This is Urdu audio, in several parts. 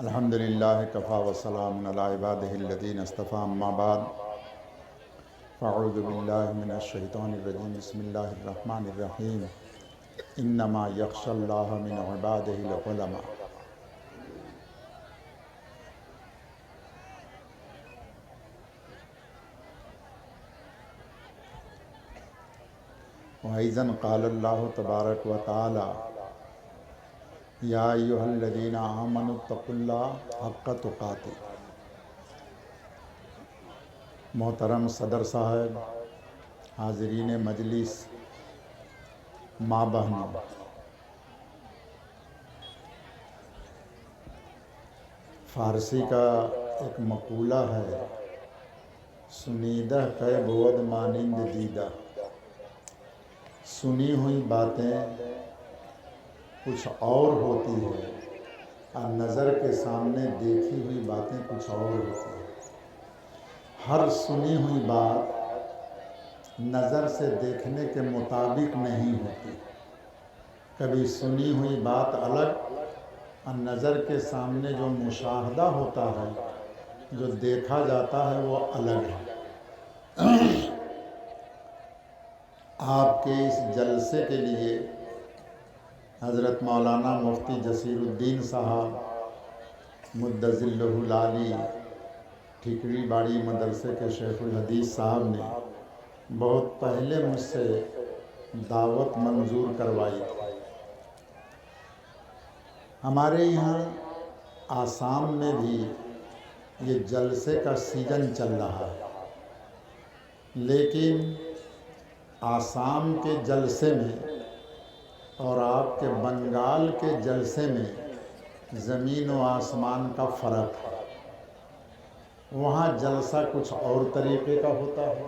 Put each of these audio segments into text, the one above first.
الحمد للہ کفا وسلام علی عبادہ الذین اصطفیٰ اما بعد فاعوذ باللہ من الشیطان الرجیم بسم اللہ الرحمن الرحیم انما یخشی اللہ من عبادہ العلماء۔ وَأَيْضًا قال اللہ تبارک و تعالی یا ایھا الذین آمنوا اتقوا اللہ حق تقاتہ۔ محترم صدر صاحب، حاضرین مجلس، ماں بہنوں، فارسی کا ایک مقولہ ہے، سنیدہ کہ بود مانند دیدہ۔ سنی ہوئی باتیں کچھ اور ہوتی ہے اور نظر کے سامنے دیکھی ہوئی باتیں کچھ اور ہوتی ہیں۔ ہر سنی ہوئی بات نظر سے دیکھنے کے مطابق نہیں ہوتی۔ کبھی سنی ہوئی بات الگ اور نظر کے سامنے جو مشاہدہ ہوتا ہے، جو دیکھا جاتا ہے، وہ الگ ہے۔ آپ کے اس جلسے کے لیے حضرت مولانا مفتی جسیر الدین صاحب مد ظلہ العالی ٹھیکری باڑی مدرسے کے شیخ الحدیث صاحب نے بہت پہلے مجھ سے دعوت منظور کروائی تھی۔ ہمارے یہاں آسام میں بھی یہ جلسے کا سیزن چل رہا ہے، لیکن آسام کے جلسے میں اور آپ کے بنگال کے جلسے میں زمین و آسمان کا فرق ہے۔ وہاں جلسہ کچھ اور طریقے کا ہوتا ہے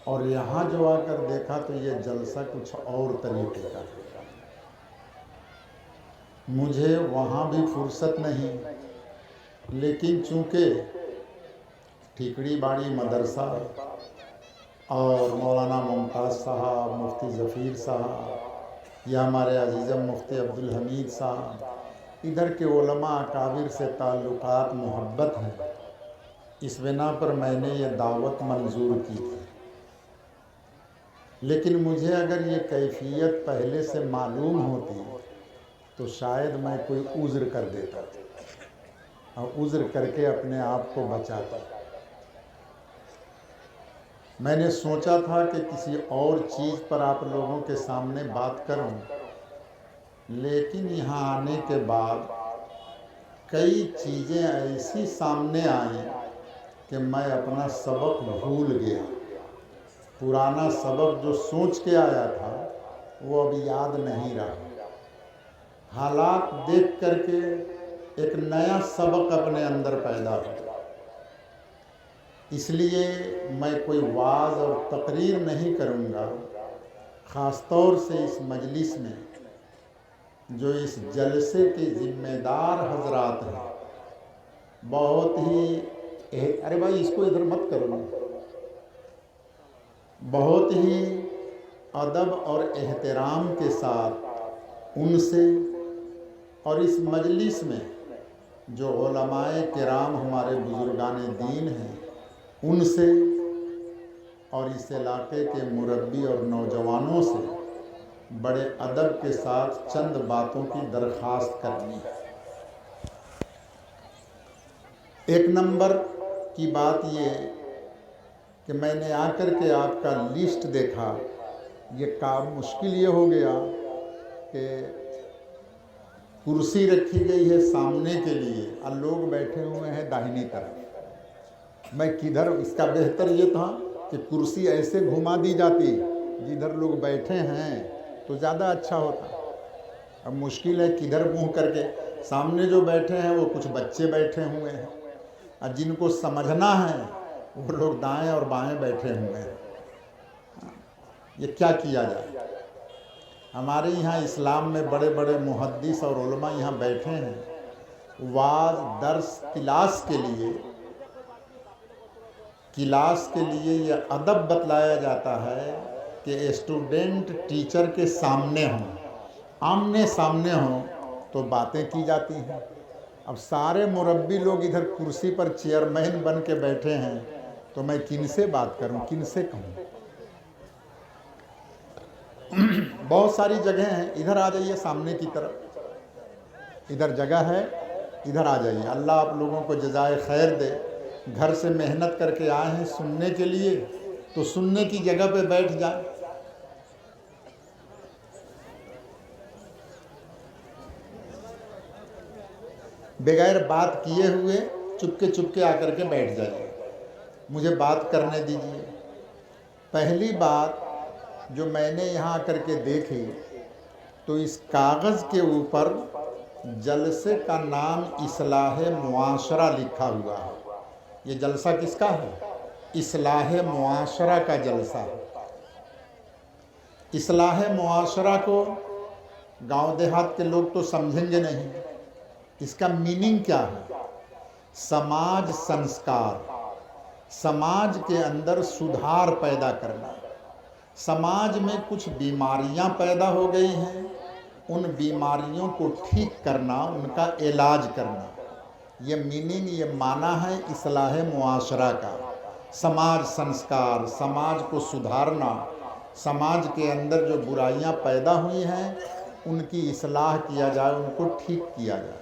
اور یہاں جو آ کر دیکھا تو یہ جلسہ کچھ اور طریقے کا ہے۔ مجھے وہاں بھی فرصت نہیں، لیکن چونکہ ٹھیکری باڑی مدرسہ اور مولانا ممتاز صاحب، مفتی ظفیر صاحب یا ہمارے عزیزم مفتی عبدالحمید صاحب، ادھر کے علماء اکابر سے تعلقات محبت ہیں، اس بنا پر میں نے یہ دعوت منظور کی تھی۔ لیکن مجھے اگر یہ کیفیت پہلے سے معلوم ہوتی تو شاید میں کوئی عذر کر دیتا اور عذر کر کے اپنے آپ کو بچاتا۔ میں نے سوچا تھا کہ کسی اور چیز پر آپ لوگوں کے سامنے بات کروں، لیکن یہاں آنے کے بعد کئی چیزیں ایسی سامنے آئیں کہ میں اپنا سبق بھول گیا۔ پرانا سبق جو سوچ کے آیا تھا وہ اب یاد نہیں رہا۔ حالات دیکھ کر کے ایک نیا سبق اپنے اندر پیدا ہوا۔ اس لیے میں کوئی وعظ اور تقریر نہیں کروں گا، خاص طور سے اس مجلس میں جو اس جلسے کے ذمہ دار حضرات ہیں، بہت ہی ارے بھائی اس کو ادھر مت کرو، بہت ہی ادب اور احترام کے ساتھ ان سے اور اس مجلس میں جو علماء کرام ہمارے بزرگان دین ہیں ان سے اور اس علاقے کے مربی اور نوجوانوں سے بڑے ادب کے ساتھ چند باتوں کی درخواست کرنی ہے۔ ایک نمبر کی بات یہ کہ میں نے آ کر کے آپ کا لسٹ دیکھا، یہ کام مشکل یہ ہو گیا کہ کرسی رکھی گئی ہے سامنے کے لیے اور لوگ بیٹھے ہوئے ہیں داہنی طرف۔ میں کدھر، اس کا بہتر یہ تھا کہ کرسی ایسے گھما دی جاتی جدھر لوگ بیٹھے ہیں تو زیادہ اچھا ہوتا۔ اب مشکل ہے کدھر منہ کر کے، سامنے جو بیٹھے ہیں وہ کچھ بچے بیٹھے ہوئے ہیں اور جن کو سمجھنا ہے وہ لوگ دائیں اور بائیں بیٹھے ہوئے ہیں۔ یہ کیا کیا جائے؟ ہمارے یہاں اسلام میں بڑے بڑے محدث اور علماء یہاں بیٹھے ہیں، وعظ درس کلاس کے لیے یہ ادب بتلایا جاتا ہے کہ اسٹوڈنٹ ٹیچر کے سامنے ہوں، آمنے سامنے ہوں تو باتیں کی جاتی ہیں، اب سارے مربی لوگ ادھر کرسی پر چیئرمین بن کے بیٹھے ہیں تو میں کن سے بات کروں، کن سے کہوں؟ بہت ساری جگہیں ہیں، ادھر آ جائیے سامنے کی طرف، ادھر جگہ ہے، ادھر آ جائیے۔ اللہ آپ لوگوں کو جزائے خیر دے، گھر سے محنت کر کے آئے ہیں سننے کے لیے تو سننے کی جگہ پہ بیٹھ جائیں۔ بغیر بات کیے ہوئے چپکے آ کر کے بیٹھ جائیے، مجھے بات کرنے دیجیے۔ پہلی بات جو میں نے یہاں آ کر کے دیکھی تو اس کاغذ کے اوپر جلسے کا نام اصلاح معاشرہ لکھا ہوا ہے۔ یہ جلسہ کس کا ہے؟ اصلاح معاشرہ کا جلسہ ہے۔ اصلاح معاشرہ کو گاؤں دیہات کے لوگ تو سمجھیں گے نہیں، اس کا میننگ کیا ہے؟ سماج سنسکار، سماج کے اندر سدھار پیدا کرنا۔ سماج میں کچھ بیماریاں پیدا ہو گئی ہیں، ان بیماریوں کو ٹھیک کرنا، ان کا علاج کرنا، یہ میننگ، یہ معنی ہے اصلاح معاشرہ کا۔ سماج سنسکار، سماج کو سدھارنا، سماج کے اندر جو برائیاں پیدا ہوئی ہیں ان کی اصلاح کیا جائے، ان کو ٹھیک کیا جائے۔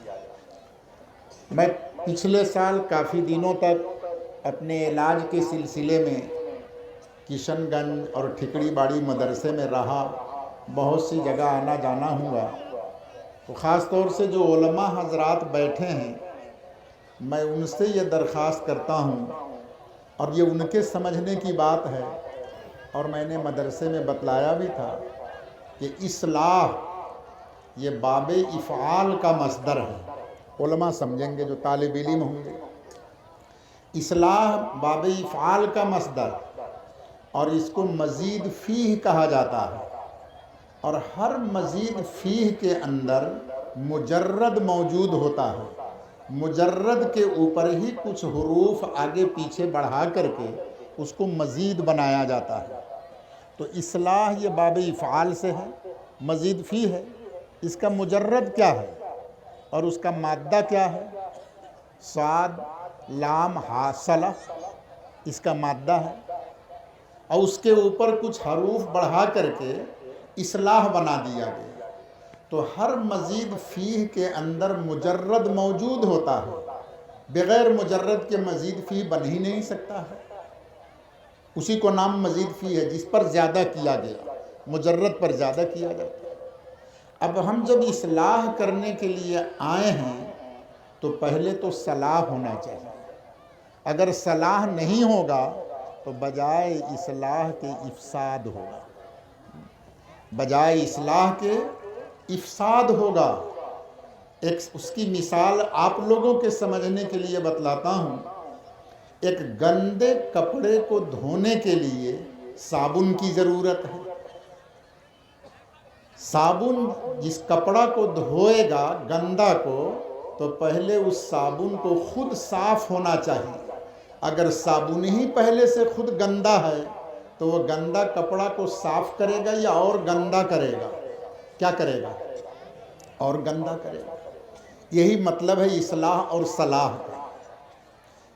میں پچھلے سال کافی دنوں تک اپنے علاج کے سلسلے میں کشن گنج اور ٹھکڑی باڑی مدرسے میں رہا، بہت سی جگہ آنا جانا ہوا، تو خاص طور سے جو علماء حضرات بیٹھے ہیں میں ان سے یہ درخواست کرتا ہوں، اور یہ ان کے سمجھنے کی بات ہے، اور میں نے مدرسے میں بتلایا بھی تھا کہ اصلاح یہ باب افعال کا مصدر ہے۔ علماء سمجھیں گے جو طالب علم ہوں گے۔ اصلاح باب افعال کا مصدر، اور اس کو مزید فیہ کہا جاتا ہے، اور ہر مزید فیہ کے اندر مجرد موجود ہوتا ہے۔ مجرد کے اوپر ہی کچھ حروف آگے پیچھے بڑھا کر کے اس کو مزید بنایا جاتا ہے۔ تو اصلاح یہ باب افعال سے ہے، مزید فی ہے۔ اس کا مجرد کیا ہے اور اس کا مادہ کیا ہے؟ صاد لام ہا صلہ، اس کا مادہ ہے، اور اس کے اوپر کچھ حروف بڑھا کر کے اصلاح بنا دیا گیا۔ تو ہر مزید فیہ کے اندر مجرد موجود ہوتا ہے، بغیر مجرد کے مزید فیہ بن ہی نہیں سکتا ہے۔ اسی کو نام مزید فیہ ہے جس پر زیادہ کیا گیا، مجرد پر زیادہ کیا جاتا ہے۔ اب ہم جب اصلاح کرنے کے لیے آئے ہیں تو پہلے تو صلاح ہونا چاہیے۔ اگر صلاح نہیں ہوگا تو بجائے اصلاح کے افساد ہوگا، بجائے اصلاح کے افساد ہوگا۔ ایک اس کی مثال آپ لوگوں کے سمجھنے کے لیے بتلاتا ہوں۔ ایک گندے کپڑے کو دھونے کے لیے صابن کی ضرورت ہے۔ صابن جس کپڑا کو دھوئے گا گندا کو، تو پہلے اس صابن کو خود صاف ہونا چاہیے۔ اگر صابن ہی پہلے سے خود گندا ہے تو وہ گندا کپڑا کو صاف کرے گا یا اور گندا کرے گا؟ کیا کرے گا؟ اور گندا کرے گا۔ یہی مطلب ہے اصلاح اور صلاح کا۔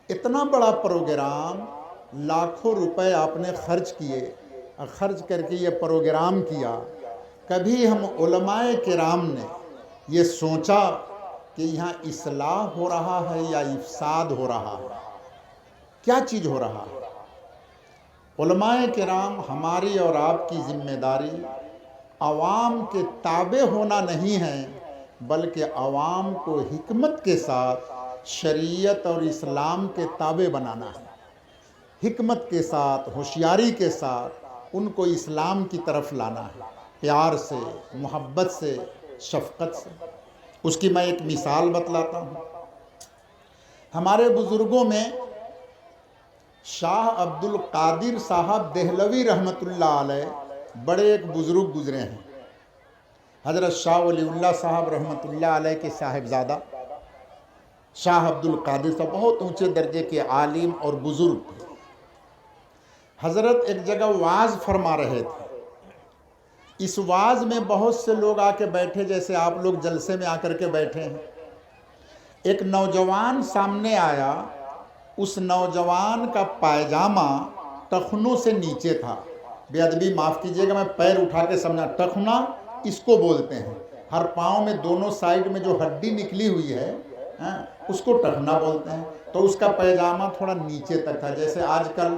اتنا بڑا پروگرام، لاکھوں روپے آپ نے خرچ کیے، خرچ کر کے یہ پروگرام کیا، کبھی ہم علماء کرام نے یہ سوچا کہ یہاں اصلاح ہو رہا ہے یا افساد ہو رہا ہے؟ کیا چیز ہو رہا ہے؟ علماء کرام، ہماری اور آپ کی ذمہ داری عوام کے تابع ہونا نہیں ہے، بلکہ عوام کو حکمت کے ساتھ شریعت اور اسلام کے تابع بنانا ہے۔ حکمت کے ساتھ، ہوشیاری کے ساتھ ان کو اسلام کی طرف لانا ہے، پیار سے، محبت سے، شفقت سے۔ اس کی میں ایک مثال بتلاتا ہوں۔ ہمارے بزرگوں میں شاہ عبد القادر صاحب دہلوی رحمۃ اللہ علیہ بڑے ایک بزرگ گزرے ہیں۔ حضرت شاہ ولی اللہ صاحب رحمۃ اللہ علیہ کے صاحبزادہ شاہ عبد القادر صاحب بہت اونچے درجے کے عالم اور بزرگ تھے۔ حضرت ایک جگہ وعظ فرما رہے تھے۔ اس وعظ میں بہت سے لوگ آ کے بیٹھے، جیسے آپ لوگ جلسے میں آ کر کے بیٹھے ہیں۔ ایک نوجوان سامنے آیا، اس نوجوان کا پائجامہ ٹخنوں سے نیچے تھا۔ بے ادبی معاف کیجیے گا، میں پیر اٹھا کے سمجھا، ٹخنا اس کو بولتے ہیں، ہر پاؤں میں دونوں سائیڈ میں جو ہڈی نکلی ہوئی ہے اس کو ٹخنا بولتے ہیں۔ تو اس کا پائجامہ تھوڑا نیچے تک تھا، جیسے آج کل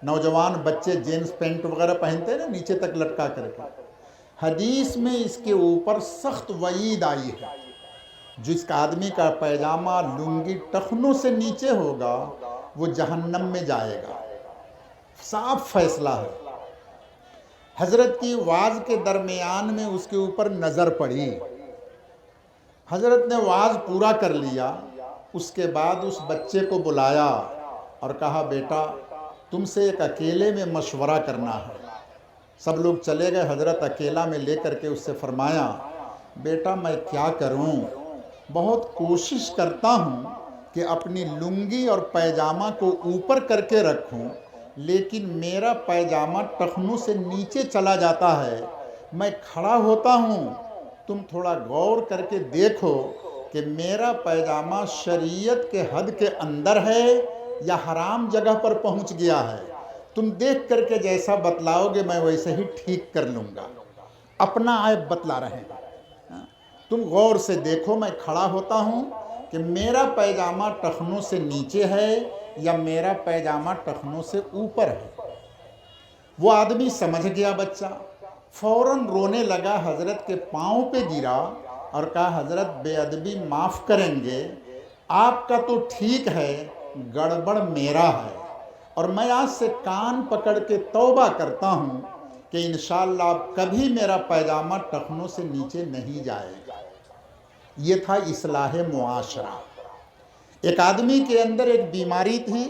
نوجوان بچے جینس پینٹ وغیرہ پہنتے ہیں نا، نیچے تک لٹکا کر کے۔ حدیث میں اس کے اوپر سخت وعید آئی ہے، جس کا آدمی کا پائجامہ لنگی ٹخنوں سے نیچے ہوگا وہ جہنم میں جائے گا، صاف فیصلہ ہے۔ حضرت کی وعظ کے درمیان میں اس کے اوپر نظر پڑی، حضرت نے وعظ پورا کر لیا، اس کے بعد اس بچے کو بلایا اور کہا بیٹا تم سے ایک اکیلے میں مشورہ کرنا ہے۔ سب لوگ چلے گئے، حضرت اکیلا میں لے کر کے اس سے فرمایا بیٹا میں کیا کروں، بہت کوشش کرتا ہوں کہ اپنی لنگی اور پائجامہ کو اوپر کر کے رکھوں، لیکن میرا پائجامہ ٹخنوں سے نیچے چلا جاتا ہے، میں کھڑا ہوتا ہوں، تم تھوڑا غور کر کے دیکھو کہ میرا پائجامہ شریعت کے حد کے اندر ہے یا حرام جگہ پر پہنچ گیا ہے، تم دیکھ کر کے جیسا بتلاؤ گے میں ویسے ہی ٹھیک کر لوں گا۔ اپنا عیب بتلا رہے ہیں، تم غور سے دیکھو میں کھڑا ہوتا ہوں کہ میرا پائجامہ ٹخنوں سے نیچے ہے یا میرا پائجامہ ٹخنوں سے اوپر ہے۔ وہ آدمی سمجھ گیا بچہ، فوراً رونے لگا، حضرت کے پاؤں پہ گرا اور کہا حضرت بے ادبی معاف کریں گے، آپ کا تو ٹھیک ہے، گڑبڑ میرا ہے، اور میں آج سے کان پکڑ کے توبہ کرتا ہوں کہ انشاءاللہ اب کبھی میرا پائجامہ ٹخنوں سے نیچے نہیں جائے گا۔ یہ تھا اصلاح معاشرہ۔ ایک آدمی کے اندر ایک بیماری تھی،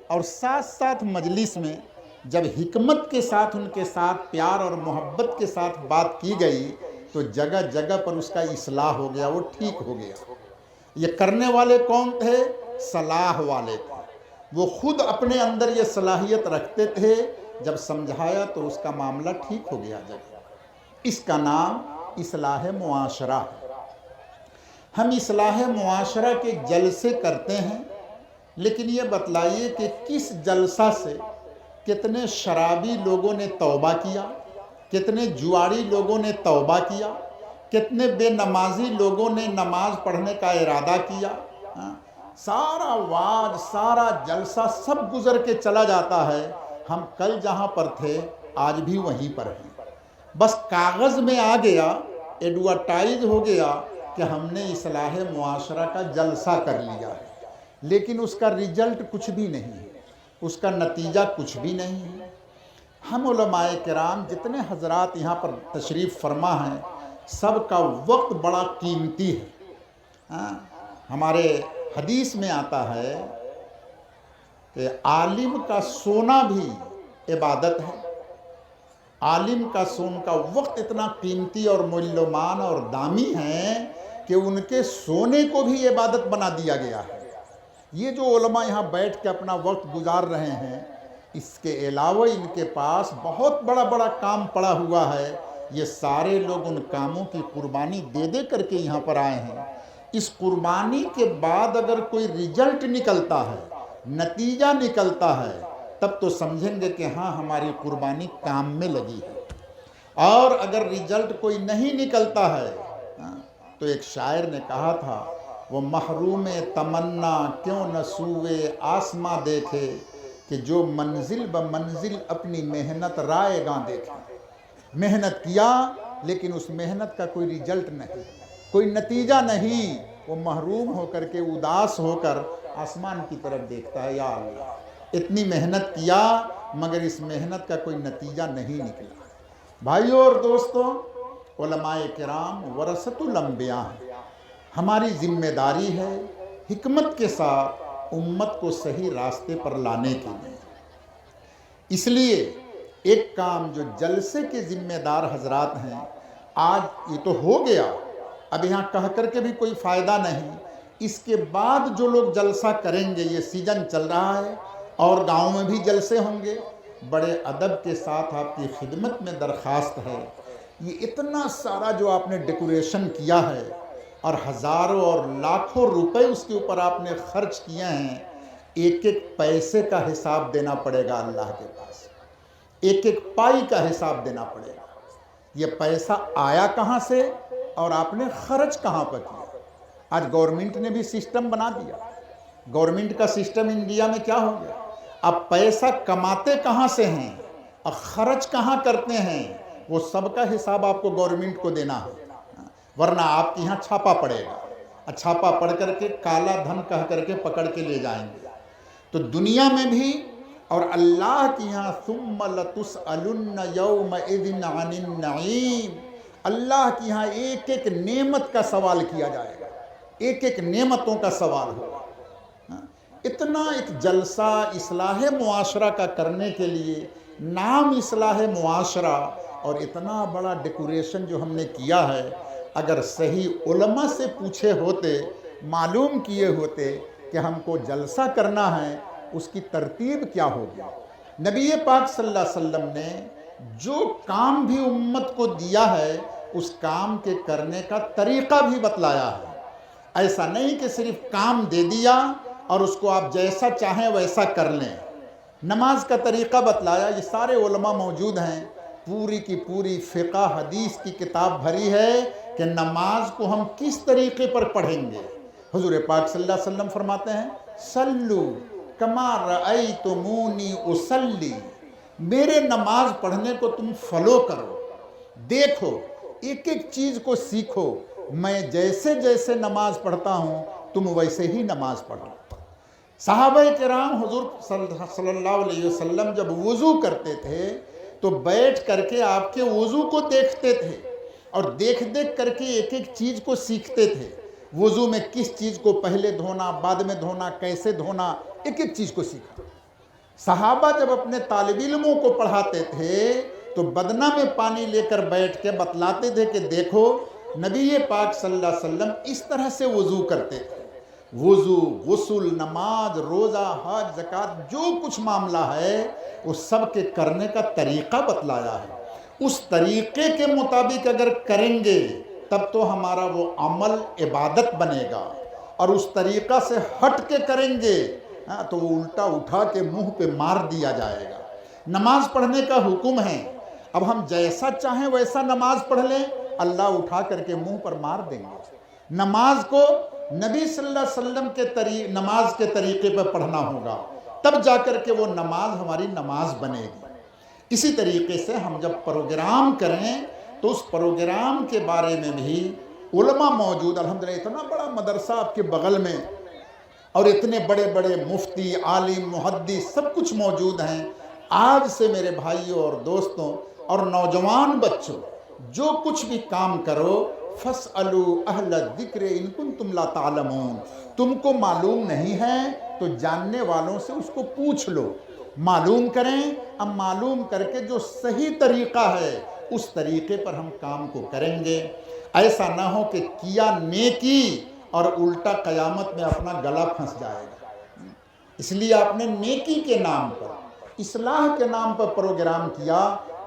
اور ساتھ ساتھ مجلس میں جب حکمت کے ساتھ ان کے ساتھ پیار اور محبت کے ساتھ بات کی گئی تو جگہ جگہ پر اس کا اصلاح ہو گیا، وہ ٹھیک ہو گیا۔ یہ کرنے والے کون تھے؟ صلاح والے تھے، وہ خود اپنے اندر یہ صلاحیت رکھتے تھے، جب سمجھایا تو اس کا معاملہ ٹھیک ہو گیا جگہ۔ اس کا نام اصلاح معاشرہ ہے۔ ہم اصلاح معاشرہ کے جلسے کرتے ہیں، لیکن یہ بتلائیے کہ کس جلسہ سے کتنے شرابی لوگوں نے توبہ کیا، کتنے جواری لوگوں نے توبہ کیا، کتنے بے نمازی لوگوں نے نماز پڑھنے کا ارادہ کیا۔ سارا وعظ، سارا جلسہ سب گزر کے چلا جاتا ہے، ہم کل جہاں پر تھے آج بھی وہیں پر ہیں، بس کاغذ میں آ گیا، ایڈورٹائز ہو گیا کہ ہم نے اصلاح معاشرہ کا جلسہ کر لیا ہے، لیکن اس کا ریجلٹ کچھ بھی نہیں ہے، اس کا نتیجہ کچھ بھی نہیں ہے۔ ہم علماء کرام جتنے حضرات یہاں پر تشریف فرما ہیں، سب کا وقت بڑا قیمتی ہے۔ ہمارے حدیث میں آتا ہے کہ عالم کا سونا بھی عبادت ہے، عالم کا سون کا وقت اتنا قیمتی اور مولومان اور دامی ہے کہ ان کے سونے کو بھی عبادت بنا دیا گیا ہے۔ یہ جو علماء یہاں بیٹھ کے اپنا وقت گزار رہے ہیں، اس کے علاوہ ان کے پاس بہت بڑا بڑا کام پڑا ہوا ہے، یہ سارے لوگ ان کاموں کی قربانی دے دے کر کے یہاں پر آئے ہیں۔ اس قربانی کے بعد اگر کوئی ریجلٹ نکلتا ہے، نتیجہ نکلتا ہے، تب تو سمجھیں گے کہ ہاں ہماری قربانی کام میں لگی ہے، اور اگر ریجلٹ کوئی نہیں نکلتا ہے تو ایک شاعر نے کہا تھا وہ محروم تمنا کیوں نہ سوئے آسماں دیکھے کہ جو منزل بمنزل اپنی محنت رائے گاں دیکھے۔ محنت کیا لیکن اس محنت کا کوئی ریجلٹ نہیں، کوئی نتیجہ نہیں، وہ محروم ہو کر کے اداس ہو کر آسمان کی طرف دیکھتا ہے، یا اللہ اتنی محنت کیا مگر اس محنت کا کوئی نتیجہ نہیں نکلا۔ بھائیوں اور دوستوں، علماء کرام ورثۃ الانبیاء ہیں، ہماری ذمہ داری ہے حکمت کے ساتھ امت کو صحیح راستے پر لانے کے لیے۔ اس لیے ایک کام جو جلسے کے ذمہ دار حضرات ہیں، آج یہ تو ہو گیا، اب یہاں کہہ کر کے بھی کوئی فائدہ نہیں، اس کے بعد جو لوگ جلسہ کریں گے، یہ سیزن چل رہا ہے اور گاؤں میں بھی جلسے ہوں گے، بڑے ادب کے ساتھ آپ کی خدمت میں درخواست ہے، یہ اتنا سارا جو آپ نے ڈیکوریشن کیا ہے، اور ہزاروں اور لاکھوں روپے اس کے اوپر آپ نے خرچ کیے ہیں، ایک ایک پیسے کا حساب دینا پڑے گا اللہ کے پاس، ایک ایک پائی کا حساب دینا پڑے گا۔ یہ پیسہ آیا کہاں سے اور آپ نے خرچ کہاں پر کیا؟ آج گورنمنٹ نے بھی سسٹم بنا دیا۔ گورنمنٹ کا سسٹم انڈیا میں کیا ہو گیا؟ اب پیسہ کماتے کہاں سے ہیں اور خرچ کہاں کرتے ہیں، وہ سب کا حساب آپ کو گورنمنٹ کو دینا ہے، ورنہ آپ کے یہاں چھاپا پڑے گا، چھاپا پڑ کر کے کالا دھن کہہ کر کے پکڑ کے لے جائیں گے۔ تو دنیا میں بھی اور اللہ کے یہاں ثم لتسألن یومئذ عن النعیم، اللہ کے یہاں ایک ایک نعمت کا سوال کیا جائے گا، ایک ایک نعمتوں کا سوال ہوگا۔ اتنا ایک جلسہ اصلاح معاشرہ کا کرنے کے لیے، نام اصلاح معاشرہ، اور اتنا بڑا ڈیکوریشن جو ہم نے کیا ہے، اگر صحیح علماء سے پوچھے ہوتے، معلوم کیے ہوتے کہ ہم کو جلسہ کرنا ہے، اس کی ترتیب کیا ہوگی۔ نبی پاک صلی اللہ علیہ وسلم نے جو کام بھی امت کو دیا ہے، اس کام کے کرنے کا طریقہ بھی بتلایا ہے۔ ایسا نہیں کہ صرف کام دے دیا اور اس کو آپ جیسا چاہیں ویسا کر لیں۔ نماز کا طریقہ بتلایا، یہ سارے علماء موجود ہیں، پوری کی پوری فقہ حدیث کی کتاب بھری ہے کہ نماز کو ہم کس طریقے پر پڑھیں گے۔ حضور پاک صلی اللہ علیہ وسلم فرماتے ہیں صلو کما رأیتمونی اصلی، میرے نماز پڑھنے کو تم فالو کرو، دیکھو، ایک ایک چیز کو سیکھو، میں جیسے جیسے نماز پڑھتا ہوں تم ویسے ہی نماز پڑھو۔ صحابہ کرام حضور صلی اللہ علیہ وسلم جب وضو کرتے تھے تو بیٹھ کر کے آپ کے وضو کو دیکھتے تھے، اور دیکھ دیکھ کر کے ایک ایک چیز کو سیکھتے تھے۔ وضو میں کس چیز کو پہلے دھونا، بعد میں دھونا، کیسے دھونا، ایک ایک چیز کو سیکھا۔ صحابہ جب اپنے طالب علموں کو پڑھاتے تھے تو بدنہ میں پانی لے کر بیٹھ کے بتلاتے تھے کہ دیکھو نبی پاک صلی اللہ علیہ وسلم اس طرح سے وضو کرتے تھے۔ وضو، غسل، نماز، روزہ، حج، زکوٰۃ، جو کچھ معاملہ ہے وہ سب کے کرنے کا طریقہ بتلایا ہے۔ اس طریقے کے مطابق اگر کریں گے تب تو ہمارا وہ عمل عبادت بنے گا، اور اس طریقہ سے ہٹ کے کریں گے تو وہ الٹا اٹھا کے منہ پہ مار دیا جائے گا۔ نماز پڑھنے کا حکم ہے، اب ہم جیسا چاہیں ویسا نماز پڑھ لیں، اللہ اٹھا کر کے منہ پر مار دیں گے۔ نماز کو نبی صلی اللہ علیہ وسلم کے نماز کے طریقے پر پڑھنا ہوگا، تب جا کر کے وہ نماز ہماری نماز بنے گی۔ اسی طریقے سے ہم جب پروگرام کریں تو اس پروگرام کے بارے میں بھی علماء موجود، الحمدللہ اتنا بڑا مدرسہ آپ کے بغل میں، اور اتنے بڑے بڑے مفتی، عالم، محدث سب کچھ موجود ہیں۔ آج سے میرے بھائیوں اور دوستوں اور نوجوان بچوں، جو کچھ بھی کام کرو فَاسْأَلُوا أَهْلَ الذِّكْرِ إِن كُنتُمْ لَا تَعْلَمُونَ، تم کو معلوم نہیں ہے تو جاننے والوں سے اس کو پوچھ لو، معلوم کریں۔ اب معلوم کر کے جو صحیح طریقہ ہے اس طریقے پر ہم کام کو کریں گے۔ ایسا نہ ہو کہ کیا نیکی اور الٹا قیامت میں اپنا گلا پھنس جائے گا۔ اس لیے آپ نے نیکی کے نام پر، اصلاح کے نام پر پروگرام کیا،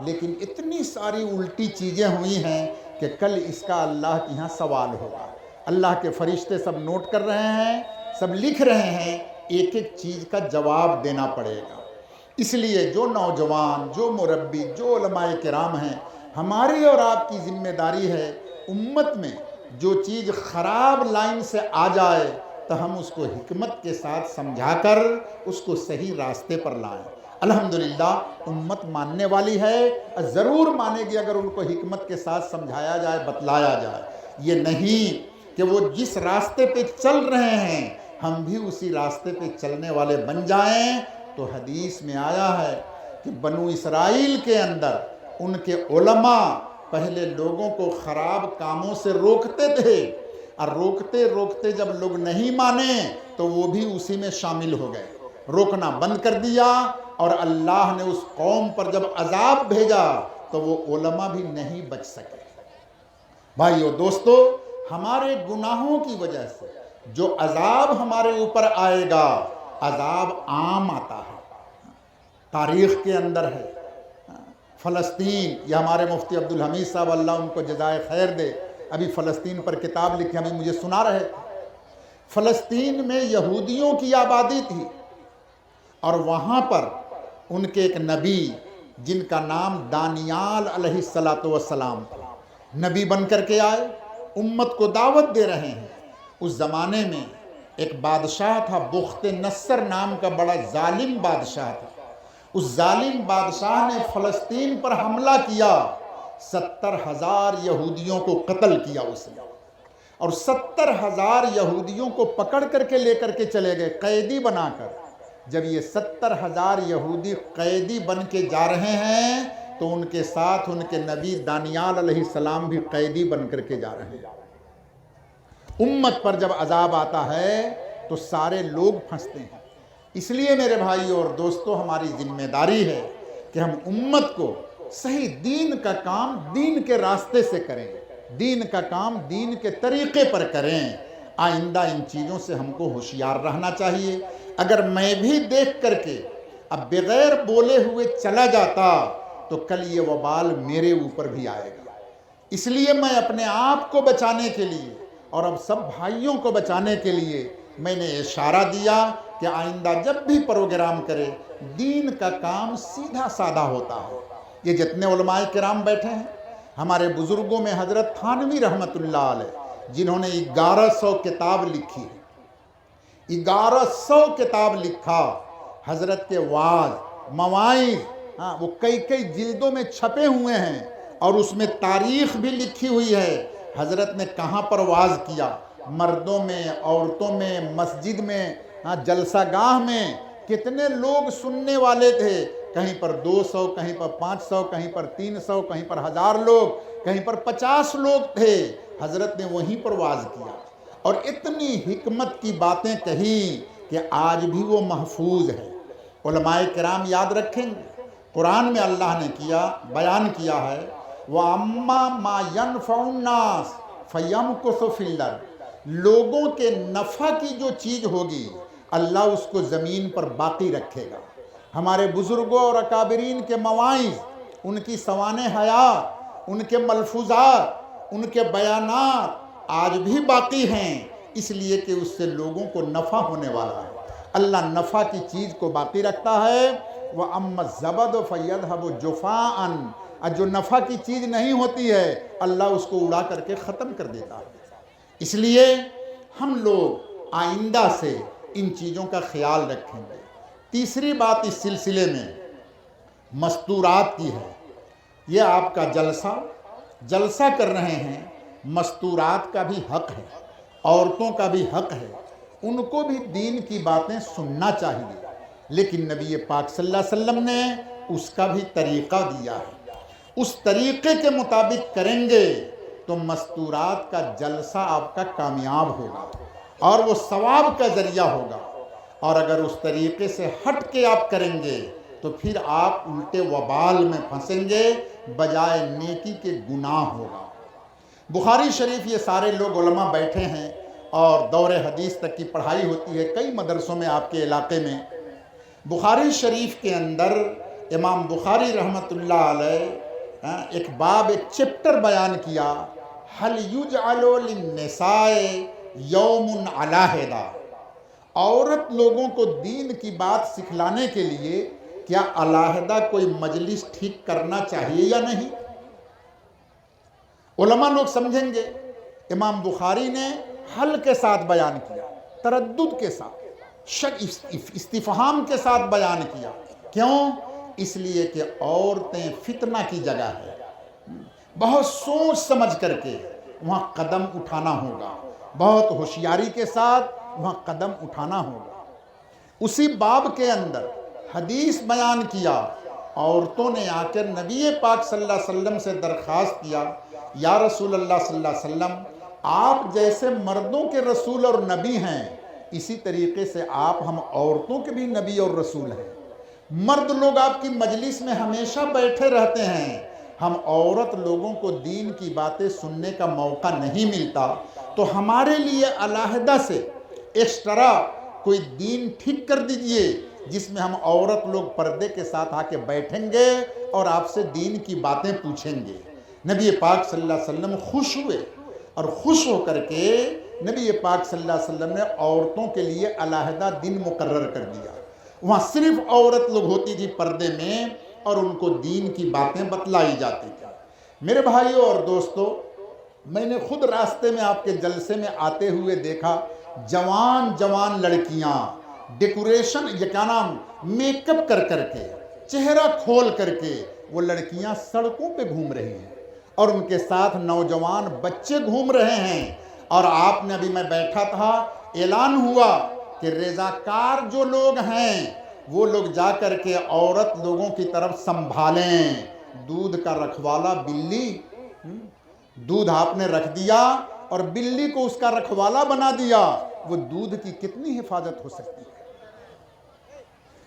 لیکن اتنی ساری الٹی چیزیں ہوئی ہیں کہ کل اس کا اللہ کے یہاں سوال ہوگا۔ اللہ کے فرشتے سب نوٹ کر رہے ہیں، سب لکھ رہے ہیں، ایک ایک چیز کا جواب دینا پڑے گا۔ اس لیے جو نوجوان، جو مربی، جو علماء کرام ہیں، ہماری اور آپ کی ذمہ داری ہے امت میں جو چیز خراب لائن سے آ جائے تو ہم اس کو حکمت کے ساتھ سمجھا کر اس کو صحیح راستے پر لائیں۔ الحمدللہ امت ماننے والی ہے، ضرور مانے گی اگر ان کو حکمت کے ساتھ سمجھایا جائے، بتلایا جائے۔ یہ نہیں کہ وہ جس راستے پہ چل رہے ہیں ہم بھی اسی راستے پہ چلنے والے بن جائیں۔ تو حدیث میں آیا ہے کہ بنو اسرائیل کے اندر ان کے علماء پہلے لوگوں کو خراب کاموں سے روکتے تھے، اور روکتے روکتے جب لوگ نہیں مانے تو وہ بھی اسی میں شامل ہو گئے، روکنا بند کر دیا، اور اللہ نے اس قوم پر جب عذاب بھیجا تو وہ علماء بھی نہیں بچ سکے۔ بھائیو دوستو، ہمارے گناہوں کی وجہ سے جو عذاب ہمارے اوپر آئے گا، عذاب عام آتا ہے، تاریخ کے اندر ہے۔ فلسطین، یہ ہمارے مفتی عبدالحمید صاحب اللہ ان کو جزائے خیر دے، ابھی فلسطین پر کتاب لکھی، ابھی مجھے سنا رہے تھے، فلسطین میں یہودیوں کی آبادی تھی، اور وہاں پر ان کے ایک نبی جن کا نام دانیال علیہ السلام تھا، نبی بن کر کے آئے، امت کو دعوت دے رہے ہیں۔ اس زمانے میں ایک بادشاہ تھا، بخت نصر نام کا بڑا ظالم بادشاہ تھا۔ اس ظالم بادشاہ نے فلسطین پر حملہ کیا، 70,000 یہودیوں کو قتل کیا اس نے، اور 70,000 یہودیوں کو پکڑ کر کے لے کر کے چلے گئے قیدی بنا کر۔ جب یہ 70,000 یہودی قیدی بن کے جا رہے ہیں تو ان کے ساتھ ان کے نبی دانیال علیہ السلام بھی قیدی بن کر کے جا رہے ہیں۔ امت پر جب عذاب آتا ہے تو سارے لوگ پھنستے ہیں۔ اس لیے میرے بھائی اور دوستو، ہماری ذمہ داری ہے کہ ہم امت کو صحیح دین کا کام دین کے راستے سے کریں، دین کا کام دین کے طریقے پر کریں۔ آئندہ ان چیزوں سے ہم کو ہوشیار رہنا چاہیے۔ اگر میں بھی دیکھ کر کے اب بغیر بولے ہوئے چلا جاتا تو کل یہ وبال میرے اوپر بھی آئے گا۔ اس لیے میں اپنے آپ کو بچانے کے لیے اور اب سب بھائیوں کو بچانے کے لیے میں نے اشارہ دیا کہ آئندہ جب بھی پروگرام کرے، دین کا کام سیدھا سادہ ہوتا ہے۔ یہ جتنے علماء کرام بیٹھے ہیں، ہمارے بزرگوں میں حضرت تھانوی رحمت اللہ علیہ، جنہوں نے 1100 کتاب لکھی ہے، 1100 کتاب لکھا، حضرت کے وعظ مواعظ، وہ کئی جلدوں میں چھپے ہوئے ہیں، اور اس میں تاریخ بھی لکھی ہوئی ہے، حضرت نے کہاں پر وعظ کیا، مردوں میں، عورتوں میں، مسجد میں، جلسہ گاہ میں، کتنے لوگ سننے والے تھے، کہیں پر 200، کہیں پر 500، کہیں پر 300، کہیں پر 1000 لوگ، کہیں پر 50 لوگ تھے، حضرت نے وہیں پر وعظ کیا، اور اتنی حکمت کی باتیں کہی کہ آج بھی وہ محفوظ ہے۔ علماء کرام یاد رکھیں گے، قرآن میں اللہ نے بیان کیا ہے، وَأَمَّا مَا يَنْفَعُ النَّاسِ فَيَمْكُثُ فِي الْأَرْضِ، لوگوں کے نفع کی جو چیز ہوگی اللہ اس کو زمین پر باقی رکھے گا۔ ہمارے بزرگوں اور اکابرین کے مواعظ، ان کی سوانح حیات، ان کے ملفوظات، ان کے بیانات آج بھی باقی ہیں، اس لیے کہ اس سے لوگوں کو نفع ہونے والا ہے۔ اللہ نفع کی چیز کو باقی رکھتا ہے۔ وَأَمَّا الزَّبَدُ فَيَذْهَبُ جُفَاءً، اور جو نفع کی چیز نہیں ہوتی ہے اللہ اس کو اڑا کر کے ختم کر دیتا ہے۔ اس لیے ہم لوگ آئندہ سے ان چیزوں کا خیال رکھیں گے۔ تیسری بات اس سلسلے میں مستورات کی ہے۔ یہ آپ کا جلسہ کر رہے ہیں، مستورات کا بھی حق ہے، عورتوں کا بھی حق ہے، ان کو بھی دین کی باتیں سننا چاہیے، لیکن نبی پاک صلی اللہ علیہ وسلم نے اس کا بھی طریقہ دیا ہے۔ اس طریقے کے مطابق کریں گے تو مستورات کا جلسہ آپ کا کامیاب ہوگا اور وہ ثواب کا ذریعہ ہوگا، اور اگر اس طریقے سے ہٹ کے آپ کریں گے تو پھر آپ الٹے وبال میں پھنسیں گے، بجائے نیکی کے گناہ ہوگا۔ بخاری شریف، یہ سارے لوگ علماء بیٹھے ہیں اور دور حدیث تک کی پڑھائی ہوتی ہے کئی مدرسوں میں آپ کے علاقے میں۔ بخاری شریف کے اندر امام بخاری رحمت اللہ علیہ ایک باب، ایک چپٹر بیان کیا، هل يجعل للنساء یوم علیحدہ، عورت لوگوں کو دین کی بات سکھلانے کے لیے کیا علیحدہ کوئی مجلس ٹھیک کرنا چاہیے یا نہیں؟ علماء لوگ سمجھیں گے، امام بخاری نے حل کے ساتھ بیان کیا، تردد کے ساتھ، شک استفہام کے ساتھ بیان کیا۔ کیوں؟ اس لیے کہ عورتیں فتنہ کی جگہ ہے، بہت سوچ سمجھ کر کے وہاں قدم اٹھانا ہوگا، بہت ہوشیاری کے ساتھ وہاں قدم اٹھانا ہوگا۔ اسی باب کے اندر حدیث بیان کیا، عورتوں نے آ کر نبی پاک صلی اللہ علیہ وسلم سے درخواست کیا، یا رسول اللہ صلی اللہ علیہ وسلم، آپ جیسے مردوں کے رسول اور نبی ہیں، اسی طریقے سے آپ ہم عورتوں کے بھی نبی اور رسول ہیں۔ مرد لوگ آپ کی مجلس میں ہمیشہ بیٹھے رہتے ہیں، ہم عورت لوگوں کو دین کی باتیں سننے کا موقع نہیں ملتا، تو ہمارے لیے علیحدہ سے ایکسٹرا کوئی دین ٹھیک کر دیجئے جس میں ہم عورت لوگ پردے کے ساتھ آ کے بیٹھیں گے اور آپ سے دین کی باتیں پوچھیں گے۔ نبی پاک صلی اللہ علیہ وسلم خوش ہوئے اور خوش ہو کر کے نبی پاک صلی اللہ علیہ وسلم نے عورتوں کے لیے علیحدہ دن مقرر کر دیا. وہاں صرف عورت لوگ ہوتی تھی پردے میں اور ان کو دین کی باتیں بتلائی جاتی تھی. میرے بھائیوں اور دوستو، میں نے خود راستے میں آپ کے جلسے میں آتے ہوئے دیکھا جوان لڑکیاں ڈیکوریشن کیا نام میک اپ کر کے چہرہ کھول کر کے وہ لڑکیاں سڑکوں پہ گھوم رہی ہیں اور ان کے ساتھ نوجوان بچے گھوم رہے ہیں. اور آپ نے ابھی میں بیٹھا تھا، اعلان ہوا کہ رضاکار جو لوگ ہیں وہ لوگ جا کر کے عورت لوگوں کی طرف سنبھالیں. دودھ کا رکھوالا بلی، دودھ آپ نے رکھ دیا اور بلی کو اس کا رکھوالا بنا دیا، وہ دودھ کی کتنی حفاظت ہو سکتی ہے؟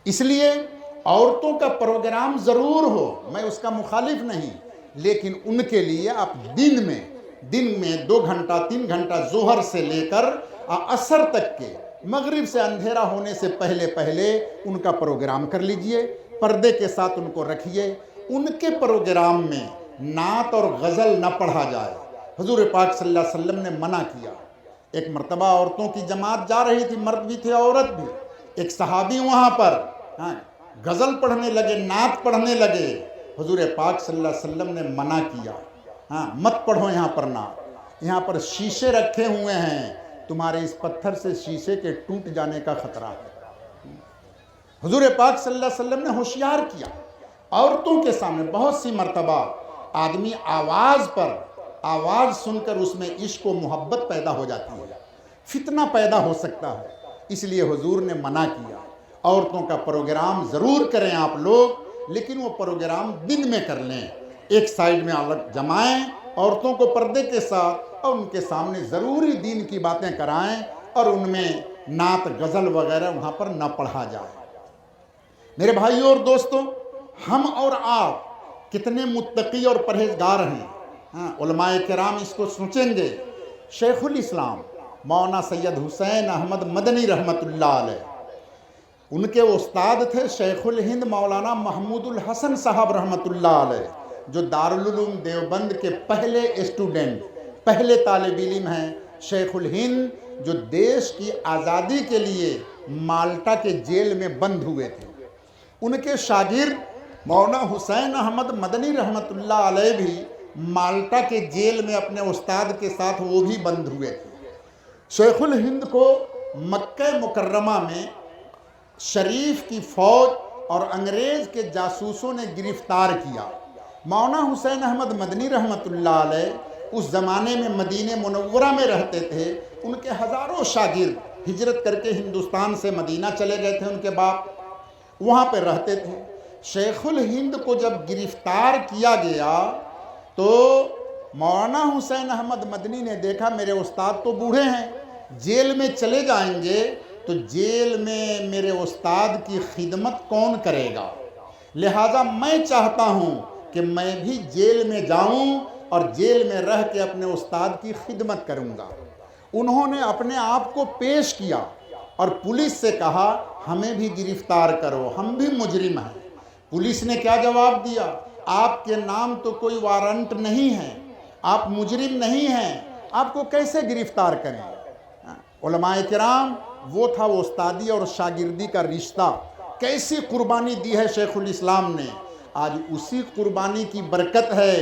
اس لیے عورتوں کا پروگرام ضرور ہو، میں اس کا مخالف نہیں، لیکن ان کے لیے آپ دن میں 2 گھنٹہ 3 گھنٹہ ظہر سے لے کر عصر تک کے، مغرب سے اندھیرا ہونے سے پہلے ان کا پروگرام کر لیجئے، پردے کے ساتھ ان کو رکھیے. ان کے پروگرام میں نعت اور غزل نہ پڑھا جائے. حضور پاک صلی اللہ علیہ وسلم نے منع کیا. ایک مرتبہ عورتوں کی جماعت جا رہی تھی، مرد بھی تھے عورت بھی. ایک صحابی وہاں پر غزل پڑھنے لگے، نعت پڑھنے لگے. حضور پاک صلی اللہ علیہ وسلم نے منع کیا، مت پڑھو یہاں پر نعت، یہاں پر شیشے رکھے ہوئے ہیں، تمہارے اس پتھر سے شیشے کے ٹوٹ جانے کا خطرہ ہے. حضور پاک صلی اللہ علیہ وسلم نے ہوشیار کیا. عورتوں کے سامنے بہت سی مرتبہ آدمی آواز سن کر اس میں عشق و محبت پیدا ہو جاتی ہے، فتنہ پیدا ہو سکتا ہے. اس لیے حضور نے منع کیا. عورتوں کا پروگرام ضرور کریں آپ لوگ، لیکن وہ پروگرام دن میں کر لیں. ایک سائیڈ میں الگ جمائیں عورتوں کو پردے کے ساتھ اور ان کے سامنے ضروری دین کی باتیں کرائیں اور ان میں نعت غزل وغیرہ وہاں پر نہ پڑھا جائے. میرے بھائیوں اور دوستوں، ہم اور آپ کتنے متقی اور پرہیزگار ہیں. علماء کرام اس کو سوچیں گے. شیخ الاسلام مولانا سید حسین احمد مدنی رحمۃ اللہ علیہ، ان کے استاد تھے شیخ الہند مولانا محمود الحسن صاحب رحمۃ اللہ علیہ، جو دارالعلوم دیوبند کے پہلے طالب علم ہیں. شیخ الہند جو دیش کی آزادی کے لیے مالٹا کے جیل میں بند ہوئے تھے. ان کے شاگرد مولانا حسین احمد مدنی رحمۃ اللہ علیہ بھی مالٹا کے جیل میں اپنے استاد کے ساتھ وہ بھی بند ہوئے تھے. شیخ الہند کو مکہ مکرمہ میں شریف کی فوج اور انگریز کے جاسوسوں نے گرفتار کیا. مولانا حسین احمد مدنی رحمۃ اللہ علیہ اس زمانے میں مدینہ منورہ میں رہتے تھے. ان کے ہزاروں شاگرد ہجرت کر کے ہندوستان سے مدینہ چلے گئے تھے، ان کے باپ وہاں پہ رہتے تھے. شیخ الہند کو جب گرفتار کیا گیا تو مولانا حسین احمد مدنی نے دیکھا میرے استاد تو بوڑھے ہیں، جیل میں چلے جائیں گے تو جیل میں میرے استاد کی خدمت کون کرے گا، لہٰذا میں چاہتا ہوں کہ میں بھی جیل میں جاؤں اور جیل میں رہ کے اپنے استاد کی خدمت کروں گا. انہوں نے اپنے آپ کو پیش کیا اور پولیس سے کہا ہمیں بھی گرفتار کرو، ہم بھی مجرم ہیں. پولیس نے کیا جواب دیا؟ آپ کے نام تو کوئی وارنٹ نہیں ہے، آپ مجرم نہیں ہیں، آپ کو کیسے گرفتار کریں؟ علماء کرام، وہ تھا وہ استادی اور شاگردی کا رشتہ. کیسی قربانی دی ہے شیخ الاسلام نے. آج اسی قربانی کی برکت ہے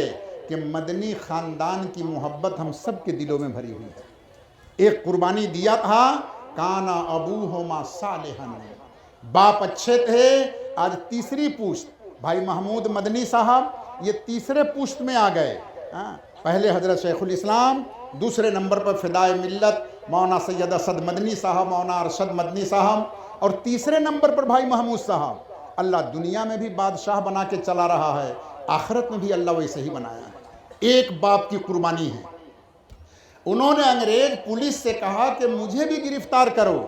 کہ مدنی خاندان کی محبت ہم سب کے دلوں میں بھری ہوئی ہے. ایک قربانی دیا تھا، کانا ابوہما صالحا، باپ اچھے تھے. آج تیسری پشت بھائی محمود مدنی صاحب یہ تیسرے پشت میں آ گئے. پہلے حضرت شیخ الاسلام، دوسرے نمبر پر فدائے ملت مولانا سید اسد مدنی صاحب، مولانا ارشد مدنی صاحب، اور تیسرے نمبر پر بھائی محمود صاحب. اللہ دنیا میں بھی بادشاہ بنا کے چلا رہا ہے، آخرت میں بھی اللہ ویسے ہی بنایا ہے. ایک باپ کی قربانی ہے. انہوں نے انگریز پولیس سے کہا کہ مجھے بھی گرفتار کرو.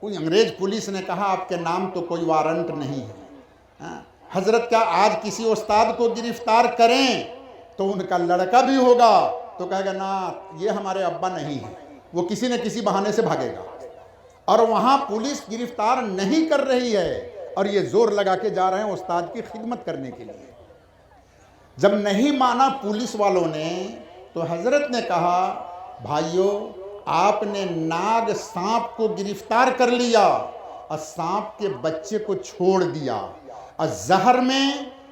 انگریز پولیس نے کہا آپ کے نام تو کوئی وارنٹ نہیں ہے. حضرت کا آج کسی استاد کو گرفتار کریں تو ان کا لڑکا بھی ہوگا تو کہے گا نا یہ ہمارے ابا نہیں ہے، وہ کسی نہ کسی بہانے سے بھاگے گا. اور وہاں پولیس گرفتار نہیں کر رہی ہے اور یہ زور لگا کے جا رہے ہیں استاد کی خدمت کرنے کے لیے. جب نہیں مانا پولیس والوں نے تو حضرت نے کہا بھائیوں آپ نے ناگ سانپ کو گرفتار کر لیا اور سانپ کے بچے کو چھوڑ دیا، اور زہر میں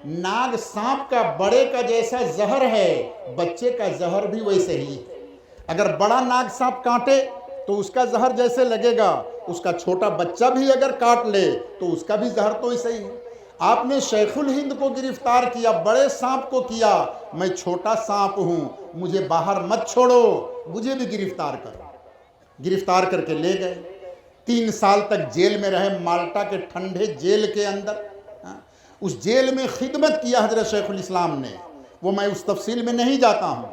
ناگ سانپ کا بڑے کا جیسا زہر ہے، بچے کا زہر بھی ویسے ہی ہے۔ اگر بڑا ناگ سانپ کاٹے تو اس کا زہر جیسے لگے گا، اس کا چھوٹا بچہ بھی اگر کاٹ لے تو اس کا بھی زہر تو ایسے ہی ہے۔ آپ نے شیخ الہند کو گرفتار کیا، بڑے سانپ کو کیا، میں چھوٹا سانپ ہوں، مجھے باہر مت چھوڑو، مجھے بھی گرفتار کرو۔ گرفتار کر کے لے گئے، 3 سال تک جیل میں رہے، مالٹا کے ٹھنڈے جیل کے اندر۔ اس جیل میں خدمت کیا حضرت شیخ الاسلام نے، وہ میں اس تفصیل میں نہیں جاتا ہوں۔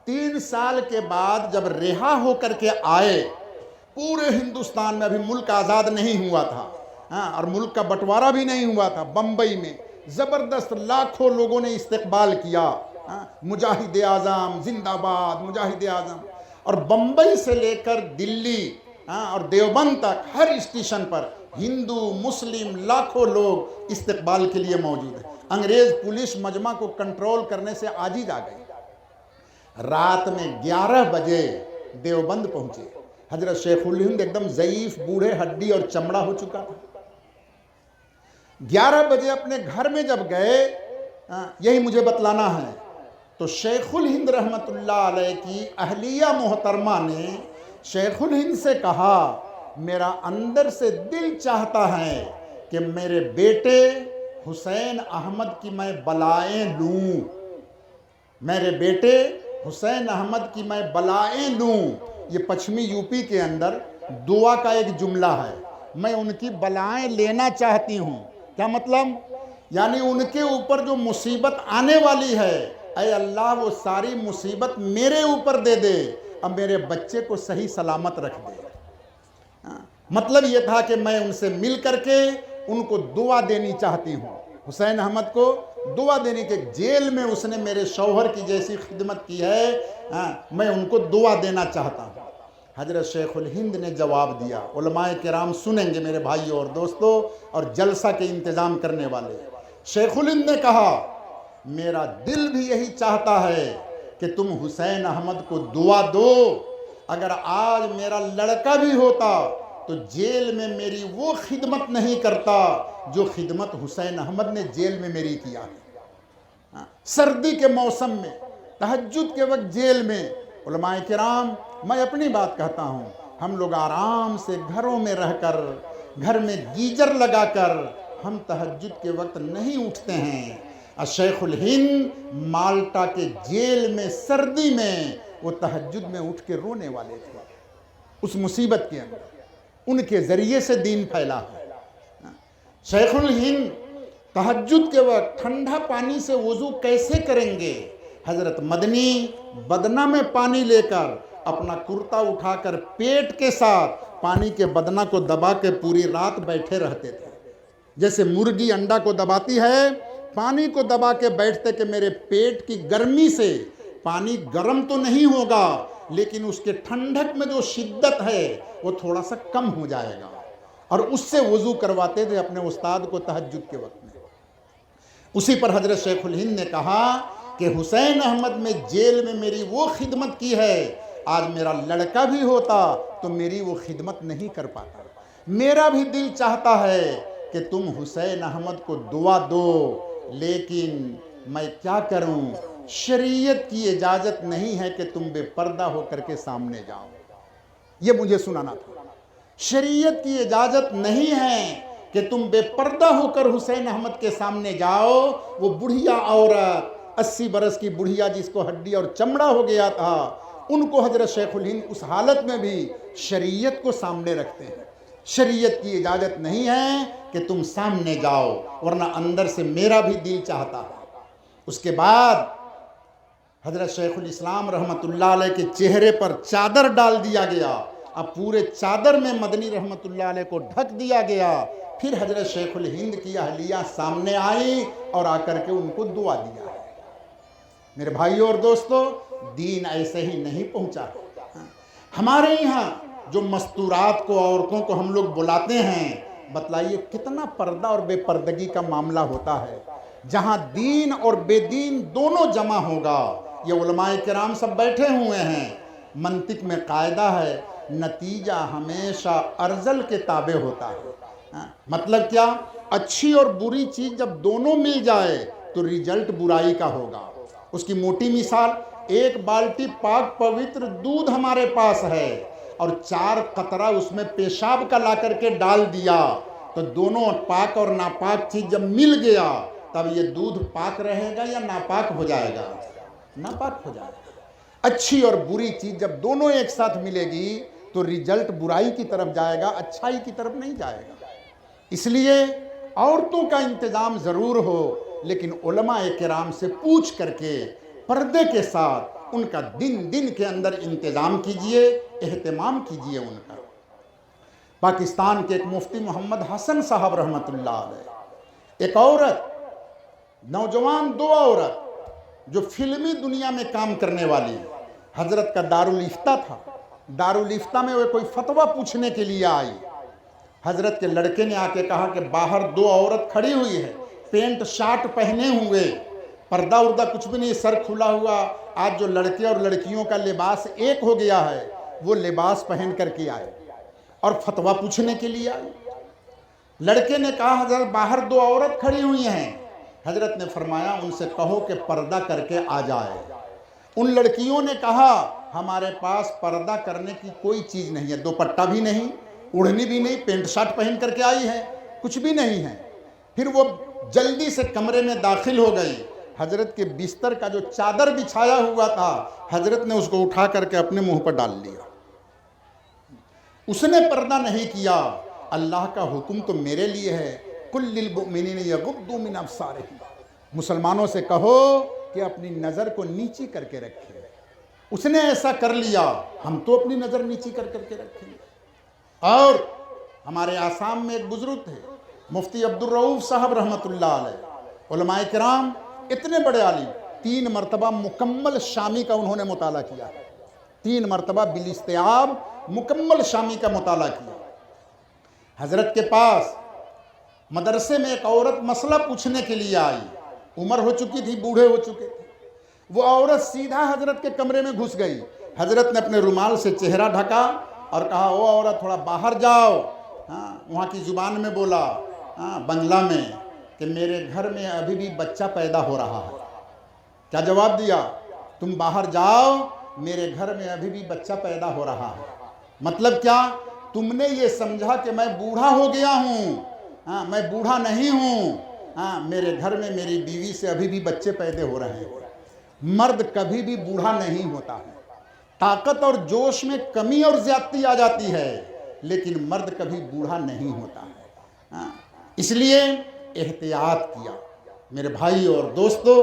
3 سال کے بعد جب رہا ہو کر کے آئے، پورے ہندوستان میں ابھی ملک آزاد نہیں ہوا تھا، اور ملک کا بٹوارہ بھی نہیں ہوا تھا، بمبئی میں زبردست لاکھوں لوگوں نے استقبال کیا، مجاہد اعظم زندہ باد، مجاہد اعظم۔ اور بمبئی سے لے کر دلی اور دیوبند تک ہر اسٹیشن پر ہندو مسلم لاکھوں لوگ استقبال کے لیے موجود ہیں۔ انگریز پولیس مجمع کو کنٹرول کرنے سے عاجز آ گئی۔ رات میں 11 بجے دیوبند پہنچے، حضرت شیخ الہند ایک دم ضعیف، بوڑھے، ہڈی اور چمڑا ہو چکا تھا۔ 11 بجے اپنے گھر میں جب گئے، یہی مجھے بتلانا ہے، تو شیخ الہند رحمت اللہ علیہ کی اہلیہ محترمہ نے شیخ الہند سے کہا، میرا اندر سے دل چاہتا ہے کہ میرے بیٹے حسین احمد کی میں بلائیں لوں، میرے بیٹے حسین احمد کی میں بلائیں لوں۔ یہ پچھمی یوپی کے اندر دعا کا ایک جملہ ہے، میں ان کی بلائیں لینا چاہتی ہوں۔ کیا مطلب؟ یعنی ان کے اوپر جو مصیبت آنے والی ہے، اے اللہ وہ ساری مصیبت میرے اوپر دے دے اور میرے بچے کو صحیح سلامت رکھ دے۔ مطلب یہ تھا کہ میں ان سے مل کر کے ان کو دعا دینی چاہتی ہوں، حسین احمد کو دعا دینی کہ جیل میں اس نے میرے شوہر کی جیسی خدمت کی ہے، میں ان کو دعا دینا چاہتا ہوں۔ حضرت شیخ الہند نے جواب دیا، علماء کرام سنیں گے میرے بھائیوں اور دوستوں اور جلسہ کے انتظام کرنے والے۔ شیخ الہند نے کہا، میرا دل بھی یہی چاہتا ہے کہ تم حسین احمد کو دعا دو، اگر آج میرا لڑکا بھی ہوتا تو جیل میں میری وہ خدمت نہیں کرتا جو خدمت حسین احمد نے جیل میں میری کیا ہے۔ سردی کے موسم میں، تہجد کے وقت جیل میں، علماء کرام میں اپنی بات کہتا ہوں، ہم لوگ آرام سے گھروں میں رہ کر، گھر میں گیجر لگا کر ہم تہجد کے وقت نہیں اٹھتے ہیں۔ شیخ الہند مالٹا کے جیل میں سردی میں وہ تہجد میں اٹھ کے رونے والے تھے، اس مصیبت کے اندر ان کے ذریعے سے دین پھیلا ہے۔ شیخ الہند تہجد کے وقت ٹھنڈا پانی سے وضو کیسے کریں گے؟ حضرت مدنی بدنہ میں پانی لے کر اپنا کرتا اٹھا کر پیٹ کے ساتھ پانی کے بدنہ کو دبا کے پوری رات بیٹھے رہتے تھے، جیسے مرغی انڈا کو دباتی ہے، پانی کو دبا کے بیٹھتے کہ میرے پیٹ کی گرمی سے پانی گرم تو نہیں ہوگا لیکن اس کے ٹھنڈک میں جو شدت ہے وہ تھوڑا سا کم ہو جائے گا، اور اس سے وضو کرواتے تھے اپنے استاد کو تہجد کے وقت میں۔ اسی پر حضرت شیخ الہند نے کہا کہ حسین احمد میں جیل میں میری وہ خدمت کی ہے، آج میرا لڑکا بھی ہوتا تو میری وہ خدمت نہیں کر پاتا۔ میرا بھی دل چاہتا ہے کہ تم حسین احمد کو دعا دو، لیکن میں کیا کروں، شریعت کی اجازت نہیں ہے کہ تم بے پردہ ہو کر کے سامنے جاؤ۔ یہ مجھے سنانا تھا، شریعت کی اجازت نہیں ہے کہ تم بے پردہ ہو کر حسین احمد کے سامنے جاؤ۔ وہ بڑھیا عورت، 80 برس کی بڑھیا جس کو ہڈی اور چمڑا ہو گیا تھا، ان کو حضرت شیخ الہند اس حالت میں بھی شریعت کو سامنے رکھتے ہیں۔ شریعت کی اجازت نہیں ہے کہ تم سامنے جاؤ، ورنہ اندر سے میرا بھی دل چاہتا ہے۔ اس کے بعد حضرت شیخ الاسلام رحمت اللہ علیہ کے چہرے پر چادر ڈال دیا گیا، اب پورے چادر میں مدنی رحمت اللہ علیہ کو ڈھک دیا گیا۔ پھر حضرت شیخ الہند کی اہلیہ سامنے آئی اور آ کر کے ان کو دعا دیا ہے۔ میرے بھائیوں اور دوستوں، دین ایسے ہی نہیں پہنچا۔ ہمارے یہاں جو مستورات کو، عورتوں کو ہم لوگ بلاتے ہیں، بتلائیے کتنا پردہ اور بے پردگی کا معاملہ ہوتا ہے۔ جہاں دین اور بے دین دونوں جمع ہوگا، یہ علماء کرام سب بیٹھے ہوئے ہیں، منطق میں قاعدہ ہے نتیجہ ہمیشہ ارذل کے تابع ہوتا ہے۔ مطلب کیا؟ اچھی اور بری چیز جب دونوں مل جائے تو ریزلٹ برائی کا ہوگا۔ اس کی موٹی مثال، ایک بالٹی پاک پوتر دودھ ہمارے پاس ہے اور 4 قطرہ اس میں پیشاب کا لا کر کے ڈال دیا، تو دونوں پاک اور ناپاک چیز جب مل گیا تب یہ دودھ پاک رہے گا یا ناپاک ہو جائے گا؟ ناپاک ہو جائے گا۔ اچھی اور بری چیز جب دونوں ایک ساتھ ملے گی تو ریزلٹ برائی کی طرف جائے گا، اچھائی کی طرف نہیں جائے گا۔ اس لیے عورتوں کا انتظام ضرور ہو، لیکن علماء کرام سے پوچھ کر کے پردے کے ساتھ ان کا دن کے اندر انتظام کیجئے، اہتمام کیجئے ان کا۔ پاکستان کے ایک مفتی محمد حسن صاحب رحمۃ اللہ علیہ، ایک عورت، نوجوان 2 عورت جو فلمی دنیا میں کام کرنے والی، حضرت کا دارالافتاء تھا، دارالافتاء میں وہ کوئی فتویٰ پوچھنے کے لیے آئی۔ حضرت کے لڑکے نے آ کے کہا کہ باہر 2 عورت کھڑی ہوئی ہے، پینٹ شارٹ پہنے ہوئے، پردہ اردہ کچھ بھی نہیں، سر کھلا ہوا۔ آج جو لڑکے اور لڑکیوں کا لباس ایک ہو گیا ہے، وہ لباس پہن کر کے آئے اور فتویٰ پوچھنے کے لیے آئے۔ لڑکے نے کہا حضرت باہر 2 عورت کھڑی ہوئی ہیں۔ حضرت نے فرمایا ان سے کہو کہ پردہ کر کے آ جائے۔ ان لڑکیوں نے کہا ہمارے پاس پردہ کرنے کی کوئی چیز نہیں ہے، دوپٹہ بھی نہیں، اوڑھنی بھی نہیں، پینٹ شارٹ پہن کر کے آئی ہے، کچھ بھی نہیں ہے۔ پھر وہ جلدی سے کمرے میں داخل ہو گئی۔ حضرت کے بستر کا جو چادر بچھایا ہوا تھا، حضرت نے اس کو اٹھا کر کے اپنے منہ پر ڈال لیا۔ اس نے پردہ نہیں کیا۔ اللہ کا حکم تو میرے لیے ہے، قُل لِّلْمُؤْمِنِينَ يَغُضُّوا مِنْ أَبْصَارِهِمْ، مسلمانوں سے کہو کہ اپنی نظر کو نیچی کر کے رکھیں۔ اس نے ایسا کر لیا، ہم تو اپنی نظر نیچی کر کے رکھیں گے۔ اور ہمارے آسام میں ایک بزرگ تھے مفتی عبدالرؤف صاحب رحمۃ اللہ علیہ، علماء کرام، اتنے بڑے عالم، 3 مرتبہ مکمل شامی کا انہوں نے مطالعہ کیا، 3 مرتبہ بالاستیعاب مکمل شامی کا مطالعہ کیا۔ حضرت کے پاس مدرسے میں ایک عورت مسئلہ پوچھنے کے لیے آئی، عمر ہو چکی تھی، بوڑھے ہو چکے تھے۔ وہ عورت سیدھا حضرت کے کمرے میں گھس گئی۔ حضرت نے اپنے رومال سے چہرہ ڈھکا اور کہا او عورت تھوڑا باہر جاؤ۔ وہاں کی زبان میں بولا، بنگلہ میں، کہ میرے گھر میں ابھی بھی بچہ پیدا ہو رہا ہے۔ کیا جواب دیا؟ تم باہر جاؤ، میرے گھر میں ابھی بھی بچہ پیدا ہو رہا ہے۔ مطلب کیا؟ تم نے یہ سمجھا کہ میں بوڑھا ہو گیا ہوں، میں بوڑھا نہیں ہوں، میرے گھر میں میری بیوی سے ابھی بھی بچے پیدا ہو رہے ہیں۔ مرد کبھی بھی بوڑھا نہیں ہوتا ہے، طاقت اور جوش میں کمی اور زیادتی آ جاتی ہے، لیکن مرد کبھی بوڑھا نہیں ہوتا ہے۔ اس لیے احتیاط کیا۔ میرے بھائی اور دوستو،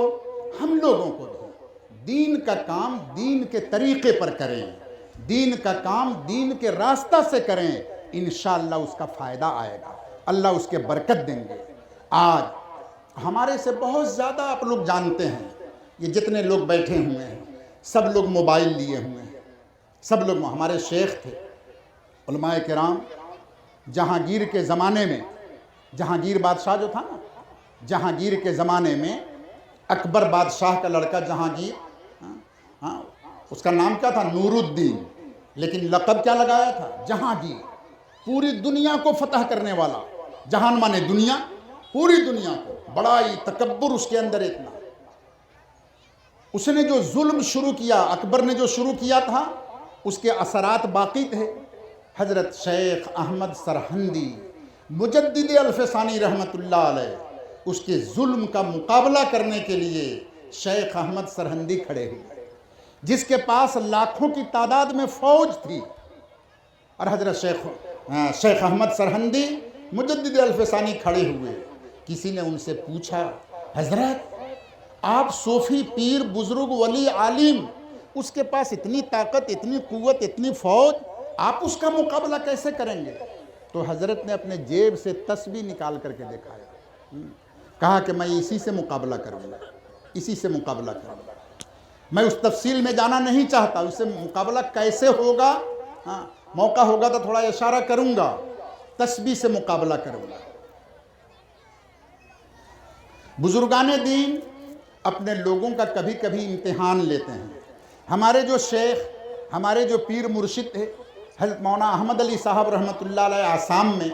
ہم لوگوں کو بھی دین کا کام دین کے طریقے پر کریں، دین کا کام دین کے راستہ سے کریں، انشاءاللہ اس کا فائدہ آئے گا، اللہ اس کے برکت دیں گے۔ آج ہمارے سے بہت زیادہ آپ لوگ جانتے ہیں، یہ جتنے لوگ بیٹھے ہوئے ہیں سب لوگ موبائل لیے ہوئے ہیں، سب لوگ، ہمارے شیخ تھے علماء کرام، جہانگیر کے زمانے میں، جہانگیر بادشاہ جو تھا نا، جہانگیر کے زمانے میں اکبر بادشاہ کا لڑکا جہانگیر، اس کا نام کیا تھا؟ نور الدین، لیکن لقب کیا لگایا تھا؟ جہانگیر۔ پوری دنیا کو فتح کرنے والا، جہان مانے دنیا، پوری دنیا کو، بڑائی تکبر اس کے اندر اتنا۔ اس نے جو ظلم شروع کیا، اکبر نے جو شروع کیا تھا، اس کے اثرات باقی تھے۔ حضرت شیخ احمد سرہندی مجدد الفسانی رحمۃ اللہ علیہ، اس کے ظلم کا مقابلہ کرنے کے لیے شیخ احمد سرہندی کھڑے ہوئے، جس کے پاس لاکھوں کی تعداد میں فوج تھی، اور حضرت شیخ احمد سرہندی مجدد الفسانی کھڑے ہوئے۔ کسی نے ان سے پوچھا حضرت آپ صوفی پیر بزرگ ولی عالم، اس کے پاس اتنی طاقت، اتنی قوت، اتنی فوج، آپ اس کا مقابلہ کیسے کریں گے؟ تو حضرت نے اپنے جیب سے تسبیح نکال کر کے دکھایا، کہا کہ میں اسی سے مقابلہ کروں گا، اسی سے مقابلہ کروں گا۔ میں اس تفصیل میں جانا نہیں چاہتا، اس سے مقابلہ کیسے ہوگا، موقع ہوگا تو تھوڑا اشارہ کروں گا، تسبیح سے مقابلہ کروں گا۔ بزرگان دین اپنے لوگوں کا کبھی کبھی امتحان لیتے ہیں۔ ہمارے جو شیخ ہمارے جو پیر مرشد تھے حضرت مولانا احمد علی صاحب رحمۃ اللہ علیہ آسام میں،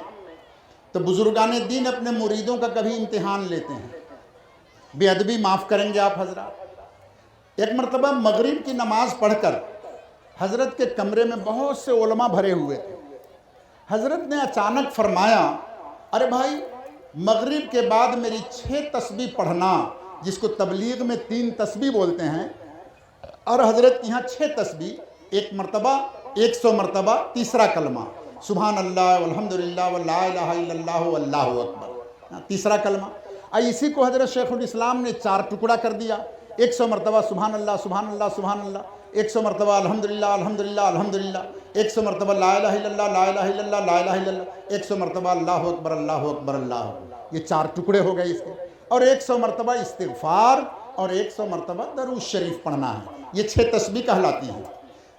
تو بزرگان دین اپنے مریدوں کا کبھی امتحان لیتے ہیں، بے ادبی معاف کریں گے آپ حضرات۔ ایک مرتبہ مغرب کی نماز پڑھ کر حضرت کے کمرے میں بہت سے علماء بھرے ہوئے تھے۔ حضرت نے اچانک فرمایا، ارے بھائی مغرب کے بعد میری 6 تسبیح پڑھنا، جس کو تبلیغ میں 3 تسبیح بولتے ہیں، اور حضرت کی یہاں 6 تسبیح، 1 مرتبہ 100 مرتبہ تیسرا کلمہ سبحان اللہ والحمدللہ ولا الہ الا اللہ واللہ اکبر، تیسرا کلمہ۔ اسی کو حضرت شیخ الاسلام نے 4 ٹکڑا کر دیا، 100 مرتبہ سبحان اللہ سبحان اللہ سبحان اللہ، 100 مرتبہ الحمدللہ الحمدللہ الحمدللہ، 100 مرتبہ لا الہ الا اللہ لا الہ الا اللہ لا الہ الا اللہ، 100 مرتبہ اللہ اکبر اللہ اکبر اللہ اکبر۔ یہ 4 ٹکڑے ہو گئے اس کے، اور 100 مرتبہ استغفار اور 100 مرتبہ درود شریف پڑھنا ہے۔ یہ 6 تسبیح کہلاتی ہیں۔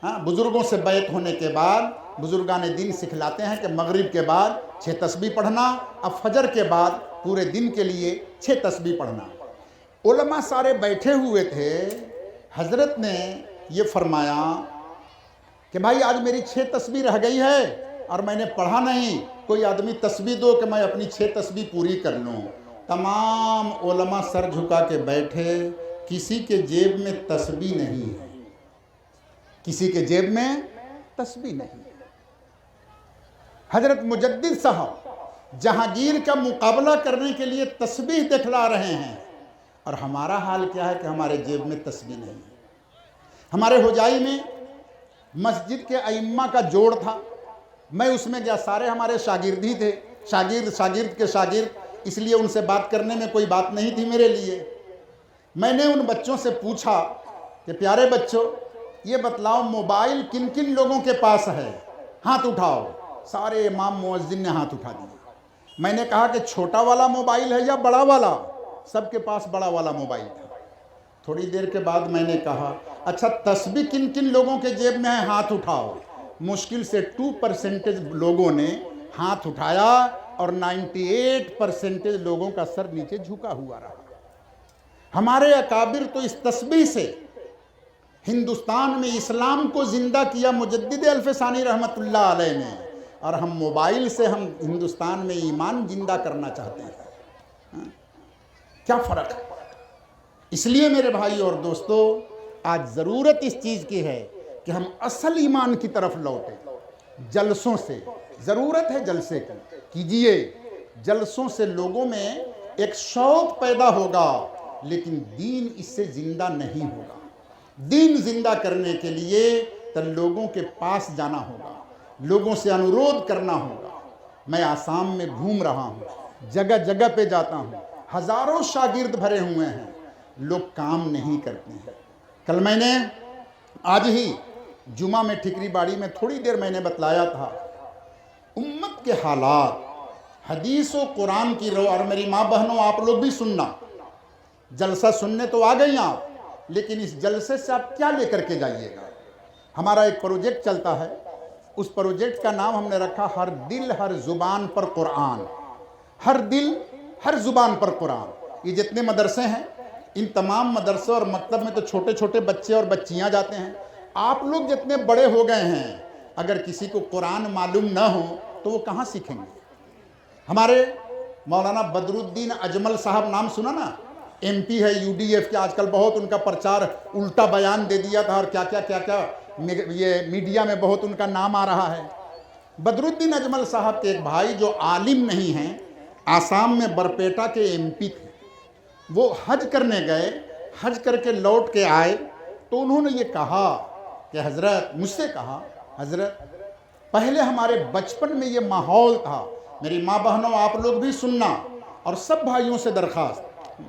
ہاں، بزرگوں سے بیعت ہونے کے بعد بزرگان دین سکھلاتے ہیں کہ مغرب کے بعد 6 تسبیح پڑھنا، اب فجر کے بعد پورے دن کے لیے 6 تسبیح پڑھنا۔ علماء سارے بیٹھے ہوئے تھے، حضرت نے یہ فرمایا کہ بھائی آج میری 6 تسبیح رہ گئی ہے اور میں نے پڑھا نہیں، کوئی آدمی تسبیح دو کہ میں اپنی 6 تسبیح پوری کر لوں۔ تمام علماء سر جھکا کے بیٹھے، کسی کے جیب میں تسبیح نہیں ہے، کسی کے جیب میں تسبیح نہیں۔ حضرت مجدد صاحب جہانگیر کا مقابلہ کرنے کے لیے تسبیح دکھلا رہے ہیں، اور ہمارا حال کیا ہے کہ ہمارے جیب میں تسبیح نہیں ہے۔ ہمارے ہوجائی میں مسجد کے ائمہ کا جوڑ تھا، میں اس میں گیا، سارے ہمارے شاگرد ہی تھے، شاگرد کے شاگرد، اس لیے ان سے بات کرنے میں کوئی بات نہیں تھی میرے لیے۔ میں نے ان بچوں سے پوچھا کہ پیارے بچوں یہ بتلاؤ موبائل کن کن لوگوں کے پاس ہے، ہاتھ اٹھاؤ۔ سارے امام مؤذن نے ہاتھ اٹھا دیا۔ میں نے کہا کہ چھوٹا والا موبائل ہے یا بڑا والا؟ سب کے پاس بڑا والا موبائل تھا۔ تھوڑی دیر کے بعد میں نے کہا اچھا تسبیح کن کن لوگوں کے جیب میں ہے، ہاتھ اٹھاؤ۔ مشکل سے 2% لوگوں نے ہاتھ اٹھایا، اور 98% لوگوں کا سر نیچے جھکا ہوا رہا۔ ہمارے اکابر تو اس تسبیح سے ہندوستان میں اسلام کو زندہ کیا مجدد الفسانی رحمۃ اللہ علیہ نے، اور ہم موبائل سے ہم ہندوستان میں ایمان زندہ کرنا چاہتے ہیں۔ کیا فرق ہے؟ اس لیے میرے بھائی اور دوستو، آج ضرورت اس چیز کی ہے کہ ہم اصل ایمان کی طرف لوٹیں۔ جلسوں سے ضرورت ہے، جلسے کی کیجئے، جلسوں سے لوگوں میں ایک شوق پیدا ہوگا، لیکن دین اس سے زندہ نہیں ہوگا۔ دین زندہ کرنے کے لیے تو لوگوں کے پاس جانا ہوگا، لوگوں سے انورودھ کرنا ہوگا۔ میں آسام میں گھوم رہا ہوں، جگہ جگہ پہ جاتا ہوں، ہزاروں شاگرد بھرے ہوئے ہیں، لوگ کام نہیں کرتے ہیں۔ کل میں نے آج ہی جمعہ میں ٹھکری باڑی میں تھوڑی دیر میں نے بتلایا تھا امت کے حالات، حدیث و قرآن کی رو، اور میری ماں بہنوں آپ لوگ بھی سننا، جلسہ سننے تو آ گئی آپ، لیکن اس جلسے سے آپ کیا لے کر کے جائیے گا؟ ہمارا ایک پروجیکٹ چلتا ہے، اس پروجیکٹ کا نام ہم نے رکھا ہر دل ہر زبان پر قرآن۔ ہر دل ہر زبان پر قرآن۔ یہ جتنے مدرسے ہیں، ان تمام مدرسوں اور مکتب میں تو چھوٹے چھوٹے بچے اور بچیاں جاتے ہیں۔ آپ لوگ جتنے بڑے ہو گئے ہیں، اگر کسی کو قرآن معلوم نہ ہو تو وہ کہاں سیکھیں گے؟ ہمارے مولانا بدر الدین اجمل صاحب نام سنا نا، MP ہے UDF کے، آج کل بہت ان کا پرچار الٹا بیان دے دیا تھا، اور کیا یہ میڈیا میں بہت ان کا نام آ رہا ہے۔ بدر الدین اجمل صاحب کے ایک بھائی جو عالم نہیں ہیں، آسام میں برپیٹا کے MP تھے، وہ حج کرنے گئے، حج کر کے لوٹ کے آئے تو انہوں نے یہ کہا کہ حضرت، مجھ سے کہا حضرت پہلے ہمارے بچپن میں یہ ماحول تھا، میری ماں بہنوں آپ لوگ بھی سننا، اور سب بھائیوں سے درخواست،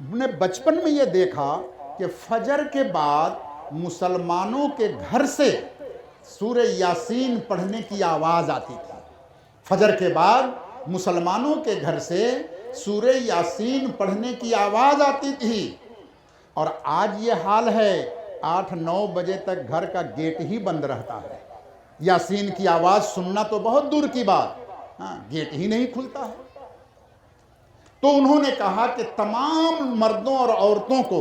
نے بچپن میں یہ دیکھا کہ فجر کے بعد مسلمانوں کے گھر سے سورہ یاسین پڑھنے کی آواز آتی تھی۔ فجر کے بعد مسلمانوں کے گھر سے سورہ یاسین پڑھنے کی آواز آتی تھی، اور آج یہ حال ہے 8-9 بجے تک گھر کا گیٹ ہی بند رہتا ہے۔ یاسین کی آواز سننا تو بہت دور کی بات، گیٹ ہی نہیں کھلتا ہے۔ تو انہوں نے کہا کہ تمام مردوں اور عورتوں کو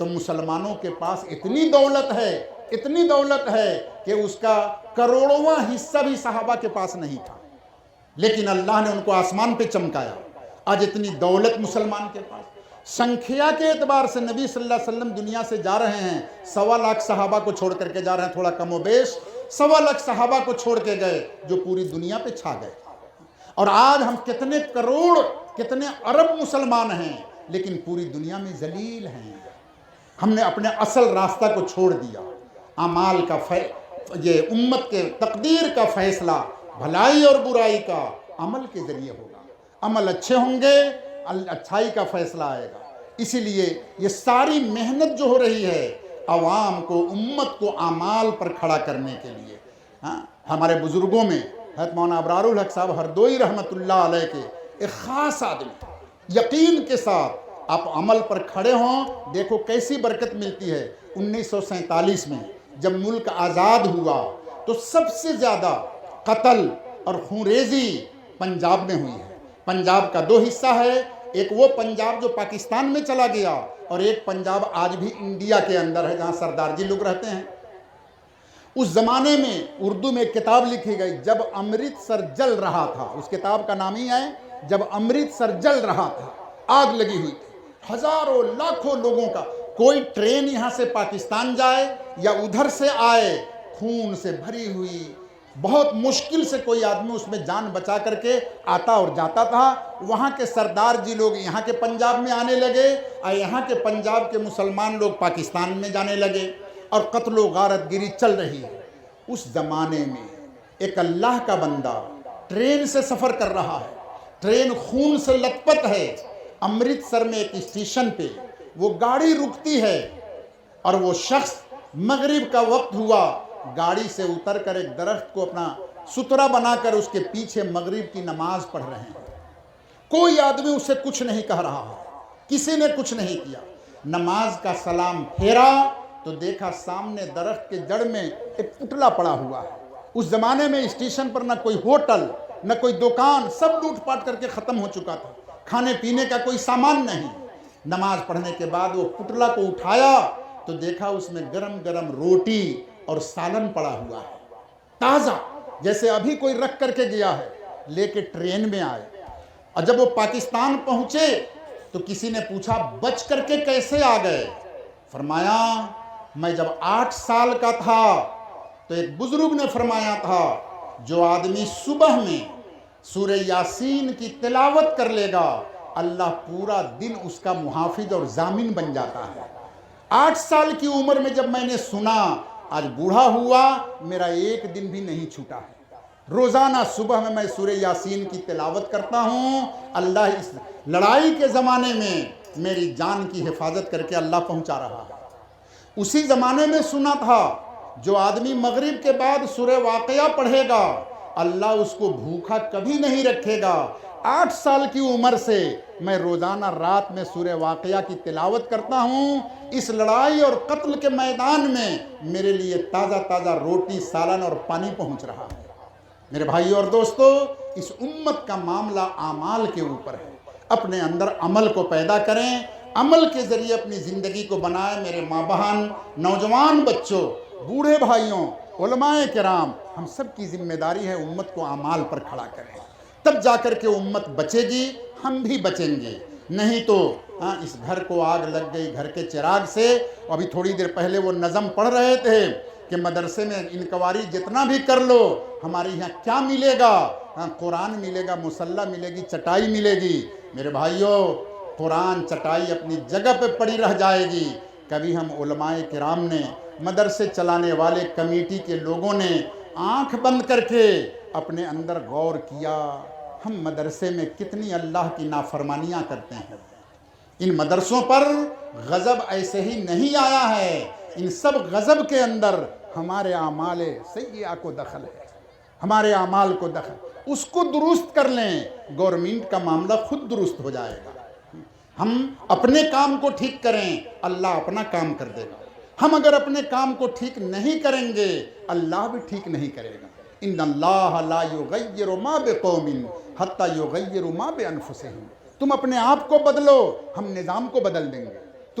تو مسلمانوں کے پاس اتنی دولت ہے کہ اس کا کروڑواں حصہ بھی صحابہ کے پاس نہیں تھا، لیکن اللہ نے ان کو آسمان پہ چمکایا۔ آج اتنی دولت مسلمان کے پاس، سنکھیا کے اعتبار سے نبی صلی اللہ علیہ وسلم دنیا سے جا رہے ہیں، 1.25 لاکھ صحابہ کو چھوڑ کر کے جا رہے ہیں، تھوڑا کم و بیش 1.25 لاکھ صحابہ کو چھوڑ کے گئے جو پوری دنیا پہ چھا گئے۔ اور آج ہم کتنے کروڑ، کتنے ارب مسلمان ہیں، لیکن پوری دنیا میں ذلیل ہیں۔ ہم نے اپنے اصل راستہ کو چھوڑ دیا۔ اعمال کا یہ امت کے تقدیر کا فیصلہ بھلائی اور برائی کا عمل کے ذریعے ہوگا۔ عمل اچھے ہوں گے، اچھائی کا فیصلہ آئے گا۔ اسی لیے یہ ساری محنت جو ہو رہی ہے عوام کو، امت کو اعمال پر کھڑا کرنے کے لیے۔ ہمارے بزرگوں میں حضرت مولانا ابرار الحق صاحب ہردوئی رحمۃ اللہ علیہ کے ایک خاص آدمی، یقین کے ساتھ آپ عمل پر کھڑے ہوں، دیکھو کیسی برکت ملتی ہے۔ 1947 میں جب ملک آزاد ہوا تو سب سے زیادہ قتل اور خونریزی پنجاب میں ہوئی ہے۔ پنجاب کا 2 حصہ ہے، ایک وہ پنجاب جو پاکستان میں چلا گیا، اور ایک پنجاب آج بھی انڈیا کے اندر ہے جہاں سردار جی لوگ رہتے ہیں۔ اس زمانے میں اردو میں ایک کتاب لکھی گئی، جب امرتسر جل رہا تھا، اس کتاب کا نام ہی ہے جب امرتسر جل رہا تھا، آگ لگی ہوئی تھی، ہزاروں لاکھوں لوگوں کا، کوئی ٹرین یہاں سے پاکستان جائے یا ادھر سے آئے، خون سے بھری ہوئی، بہت مشکل سے کوئی آدمی اس میں جان بچا کر کے آتا اور جاتا تھا۔ وہاں کے سردار جی لوگ یہاں کے پنجاب میں آنے لگے، اور یہاں کے پنجاب کے مسلمان لوگ پاکستان میں جانے لگے، اور قتل و غارت گری چل رہی ہے۔ اس زمانے میں ایک اللہ کا بندہ ٹرین سے سفر کر رہا ہے، ٹرین خون سے لت پت ہے۔ امرتسر میں ایک اسٹیشن پہ وہ گاڑی رکتی ہے، اور وہ شخص مغرب کا وقت ہوا، گاڑی سے اتر کر ایک درخت کو اپنا سترہ بنا کر اس کے پیچھے مغرب کی نماز پڑھ رہے ہیں۔ کوئی آدمی اسے کچھ نہیں کہہ رہا ہے، کسی نے کچھ نہیں کیا۔ نماز کا سلام پھیرا تو دیکھا سامنے درخت کے جڑ میں ایک پتلا پڑا ہوا ہے۔ اس زمانے میں اسٹیشن پر نہ کوئی ہوٹل، نہ کوئی دکان، سب لوٹ پاٹ کر کے ختم ہو چکا تھا، کھانے پینے کا کوئی سامان نہیں۔ نماز پڑھنے کے بعد وہ پتلا کو اٹھایا تو دیکھا اس میں گرم گرم روٹی اور سالن پڑا ہوا ہے، تازہ، جیسے ابھی کوئی رکھ کر کے گیا ہے۔ لے کے ٹرین میں آئے، اور جب وہ پاکستان پہنچے تو کسی نے پوچھا بچ کر کے کیسے آ گئے؟ فرمایا میں جب 8 سال کا تھا تو ایک بزرگ نے فرمایا تھا جو آدمی صبح میں سورہ یاسین کی تلاوت کر لے گا اللہ پورا دن اس کا محافظ اور ضامن بن جاتا ہے۔ 8 سال کی عمر میں جب میں نے سنا، آج بوڑھا ہوا میرا ایک دن بھی نہیں چھوٹا ہے۔ روزانہ صبح میں سورہ یاسین کی تلاوت کرتا ہوں، اللہ اس لڑائی کے زمانے میں میری جان کی حفاظت کر کے اللہ پہنچا رہا ہے۔ اسی زمانے میں سنا تھا جو آدمی مغرب کے بعد سورہ واقعہ پڑھے گا اللہ اس کو بھوکا کبھی نہیں رکھے گا۔ 8 سال کی عمر سے میں روزانہ رات میں سورہ واقعہ کی تلاوت کرتا ہوں، اس لڑائی اور قتل کے میدان میں میرے لیے تازہ تازہ روٹی، سالن اور پانی پہنچ رہا ہے۔ میرے بھائی اور دوستو، اس امت کا معاملہ اعمال کے اوپر ہے۔ اپنے اندر عمل کو پیدا کریں، عمل کے ذریعے اپنی زندگی کو بنائیں۔ میرے ماں بہن، نوجوان بچوں، بوڑھے بھائیوں، علماء کرام، ہم سب کی ذمہ داری ہے امت کو اعمال پر کھڑا کریں، تب جا کر کے امت بچے گی، ہم بھی بچیں گے۔ نہیں تو اس گھر کو آگ لگ گئی گھر کے چراغ سے۔ ابھی تھوڑی دیر پہلے وہ نظم پڑھ رہے تھے کہ مدرسے میں انکواری جتنا بھی کر لو ہمارے یہاں کیا ملے گا؟ قرآن ملے گا، مصلی ملے گی، چٹائی ملے گی۔ میرے بھائیوں، قرآن چٹائی اپنی جگہ پہ پڑی رہ جائے گی۔ کبھی ہم علماء کرام نے، مدرسے چلانے والے کمیٹی کے لوگوں نے آنکھ بند کر کے اپنے اندر غور کیا ہم مدرسے میں کتنی اللہ کی نافرمانیاں کرتے ہیں؟ ان مدرسوں پر غضب ایسے ہی نہیں آیا ہے، ان سب غضب کے اندر ہمارے اعمال سیئہ کو دخل ہے، ہمارے اعمال کو دخل۔ اس کو درست کر لیں، گورنمنٹ کا معاملہ خود درست ہو جائے گا۔ ہم اپنے کام کو ٹھیک کریں، اللہ اپنا کام کر دے گا۔ ہم اگر اپنے کام کو ٹھیک نہیں کریں گے اللہ بھی ٹھیک نہیں کرے گا۔ ان اللہ لا یغیر ما بقوم حتی یغیروا ما بانفسہم۔ تم اپنے آپ کو بدلو، ہم نظام کو بدل دیں گے۔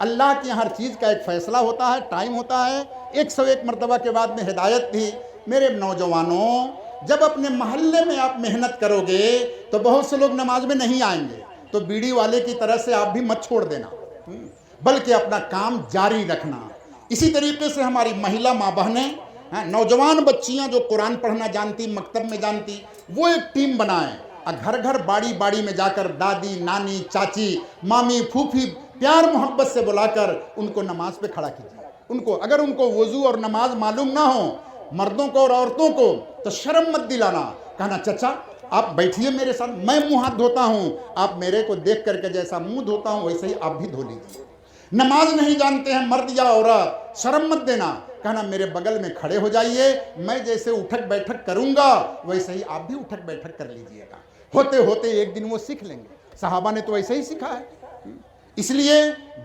اللہ کے ہر چیز کا ایک فیصلہ ہوتا ہے، ٹائم ہوتا ہے۔ 101 مرتبہ کے بعد میں ہدایت تھی، میرے نوجوانوں جب اپنے محلے میں آپ محنت کرو گے تو بہت سے لوگ نماز میں نہیں آئیں گے، تو بیڑی والے کی طرح سے آپ بھی مت چھوڑ دینا، بلکہ اپنا کام جاری رکھنا۔ اسی طریقے سے ہماری مہیلا ماں بہنیں، نوجوان بچیاں جو قرآن پڑھنا جانتی، مکتب میں جانتی، وہ ایک ٹیم بنائیں اور گھر گھر باڑی باڑی میں جا کر دادی، نانی، چاچی، مامی، پھوپھی پیار محبت سے بلا کر ان کو نماز پہ کھڑا کیجیے۔ اگر ان کو وضو اور نماز معلوم نہ ہو، مردوں کو اور عورتوں کو، تو شرم مت دلانا، کہنا چچا آپ بیٹھیے میرے ساتھ، میں منہ ہاتھ دھوتا ہوں، آپ میرے کو دیکھ کر کے جیسا منہ دھوتا ہوں ویسے ہی آپ بھی دھو لیجیے۔ نماز نہیں جانتے ہیں مرد یا عورت، شرم مت دینا، کہنا میرے بغل میں کھڑے ہو جائیے، میں جیسے اٹھک بیٹھک کروں گا ویسے ہی آپ بھی اٹھک بیٹھک کر لیجیے گا۔ ہوتے ہوتے ایک دن وہ سیکھ لیں گے، صحابہ نے تو ایسے ہی سکھا ہے۔ اس لیے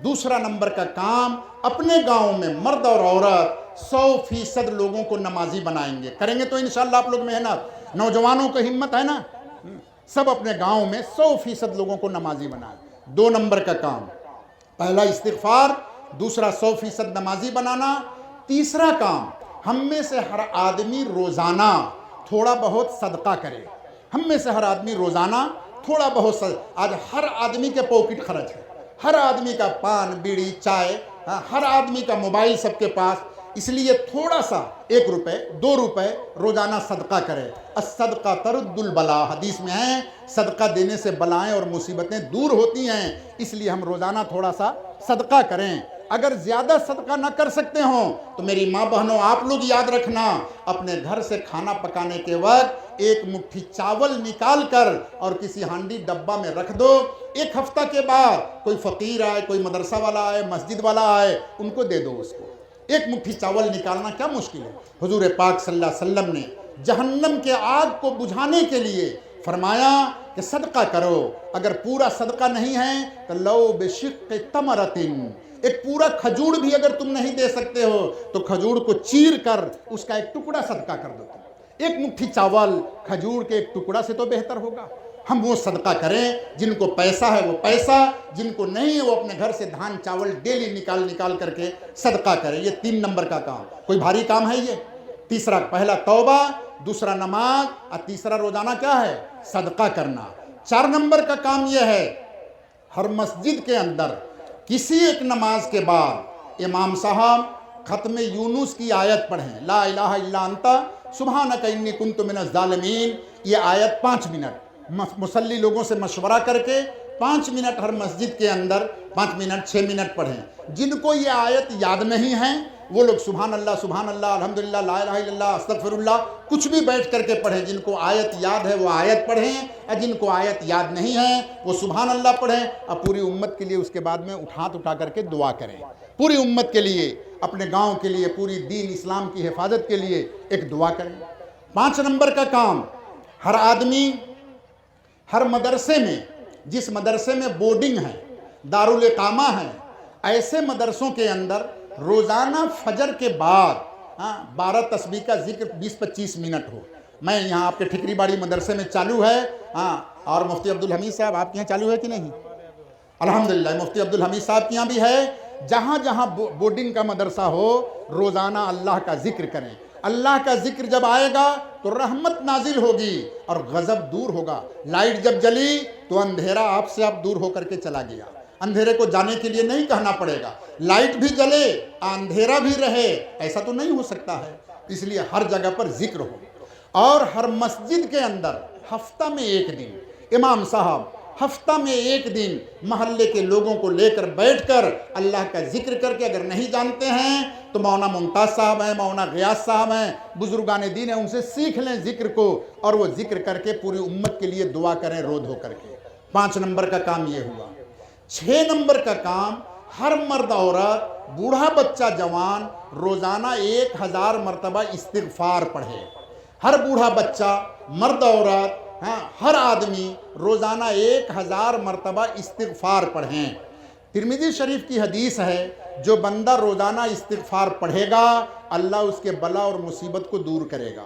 دوسرا نمبر کا کام، اپنے گاؤں میں مرد اور عورت 100% لوگوں کو نمازی بنائیں گے، کریں گے تو انشاءاللہ آپ لوگ محنت، نوجوانوں کو ہمت ہے نا، سب اپنے گاؤں میں 100% لوگوں کو نمازی بنائیں۔ 2 نمبر کا کام، پہلا استغفار، دوسرا 100% نمازی بنانا۔ تیسرا کام، ہم میں سے ہر آدمی روزانہ تھوڑا بہت صدقہ کرے۔ ہم میں سے ہر آدمی روزانہ تھوڑا بہت صدقہ، آج ہر آدمی کے پاکٹ خرچ ہے، ہر آدمی کا پان، بیڑی، چائے، ہر آدمی کا موبائل سب کے پاس، اس لیے تھوڑا سا 1 روپے 2 روپے روزانہ صدقہ کرے۔ الصدقہ ترد البلا، حدیث میں ہے صدقہ دینے سے بلائیں اور مصیبتیں دور ہوتی ہیں، اس لیے ہم روزانہ تھوڑا سا صدقہ کریں۔ اگر زیادہ صدقہ نہ کر سکتے ہوں تو میری ماں بہنوں آپ لوگ یاد رکھنا، اپنے گھر سے کھانا پکانے کے وقت 1 مٹھی چاول نکال کر اور کسی ہانڈی ڈبہ میں رکھ دو، 1 ہفتہ کے بعد کوئی فقیر آئے، کوئی مدرسہ والا آئے، مسجد والا آئے، ان کو دے دو۔ اس کو 1 مٹھی چاول نکالنا کیا مشکل ہے؟ حضور پاک صلی اللہ علیہ وسلم نے جہنم کے آگ کو بجھانے کے لیے فرمایا کہ صدقہ کرو، اگر پورا صدقہ نہیں ہے تو لو بشق تمرۃ، ایک پورا کھجور بھی اگر تم نہیں دے سکتے ہو تو کھجور کو چیر کر اس کا ایک ٹکڑا صدقہ کر دو۔ 1 مٹھی چاول کھجور کے ایک ٹکڑا سے تو بہتر ہوگا۔ ہم وہ صدقہ کریں، جن کو پیسہ ہے وہ پیسہ، جن کو نہیں ہے وہ اپنے گھر سے دھان چاول ڈیلی نکال کر کے صدقہ کریں۔ یہ 3 نمبر کا کام، کوئی بھاری کام ہے یہ؟ تیسرا، پہلا توبہ، دوسرا نماز، اور تیسرا روزانہ کیا ہے؟ صدقہ کرنا۔ 4 نمبر کا کام یہ ہے، ہر مسجد کے اندر کسی ایک نماز کے بعد امام صاحب ختم یونس کی آیت پڑھیں، لا الہ الا انت سبحانک انی کنت من الظالمین۔ یہ آیت 5 منٹ مصلی لوگوں سے مشورہ کر کے 5 منٹ ہر مسجد کے اندر 5 منٹ 6 منٹ پڑھیں۔ جن کو یہ آیت یاد نہیں ہے وہ لوگ سبحان اللہ الحمدللہ لا الہ الا اللہ استغفر اللہ کچھ بھی بیٹھ کر کے پڑھیں۔ جن کو آیت یاد ہے وہ آیت پڑھیں، اور جن کو آیت یاد نہیں ہے وہ سبحان اللہ پڑھیں، اور پوری امت کے لیے اس کے بعد میں ہاتھ اٹھا کر کے دعا کریں۔ پوری امت کے لیے، اپنے گاؤں کے لیے، پوری دین اسلام کی حفاظت کے لیے ایک دعا کریں۔ 5 نمبر کا کام، ہر آدمی ہر مدرسے میں، جس مدرسے میں بورڈنگ ہے، دارالاقامہ ہے، ایسے مدرسوں کے اندر روزانہ فجر کے بعد 12 تسبیح کا ذکر 20-25 منٹ ہو۔ میں یہاں آپ کے ٹھکری باڑی مدرسے میں چالو ہے، اور مفتی عبدالحمید صاحب آپ کے یہاں چالو ہے کہ نہیں؟ الحمدللہ مفتی عبدالحمید صاحب کے یہاں بھی ہے۔ جہاں جہاں بورڈنگ کا مدرسہ ہو، روزانہ اللہ کا ذکر کریں۔ اللہ کا ذکر جب آئے گا تو رحمت نازل ہوگی اور غضب دور ہوگا۔ لائٹ جب جلی تو اندھیرا آپ سے اب دور ہو کر کے چلا گیا۔ اندھیرے کو جانے کے لیے نہیں کہنا پڑے گا، لائٹ بھی جلے اندھیرا بھی رہے، ایسا تو نہیں ہو سکتا ہے۔ اس لیے ہر جگہ پر ذکر ہو، اور ہر مسجد کے اندر ہفتہ میں 1 دن امام صاحب ہفتہ میں 1 دن محلے کے لوگوں کو لے کر بیٹھ کر اللہ کا ذکر کر کے، اگر نہیں جانتے ہیں تو مولانا ممتاز صاحب ہیں، مولانا غیاث صاحب ہیں، بزرگان دین ہیں، ان سے سیکھ لیں ذکر کو، اور وہ ذکر کر کے پوری امت کے لیے دعا کریں رود ہو کر کے۔ 5 نمبر کا کام یہ ہوا۔ 6 نمبر کا کام، ہر مرد عورت، بوڑھا بچہ جوان روزانہ 1000 مرتبہ استغفار پڑھے۔ ہر بوڑھا بچہ، مرد عورت، ہر آدمی روزانہ 1000 مرتبہ استغفار پڑھیں۔ ترمذی شریف کی حدیث ہے، جو بندہ روزانہ استغفار پڑھے گا اللہ اس کے بلا اور مصیبت کو دور کرے گا۔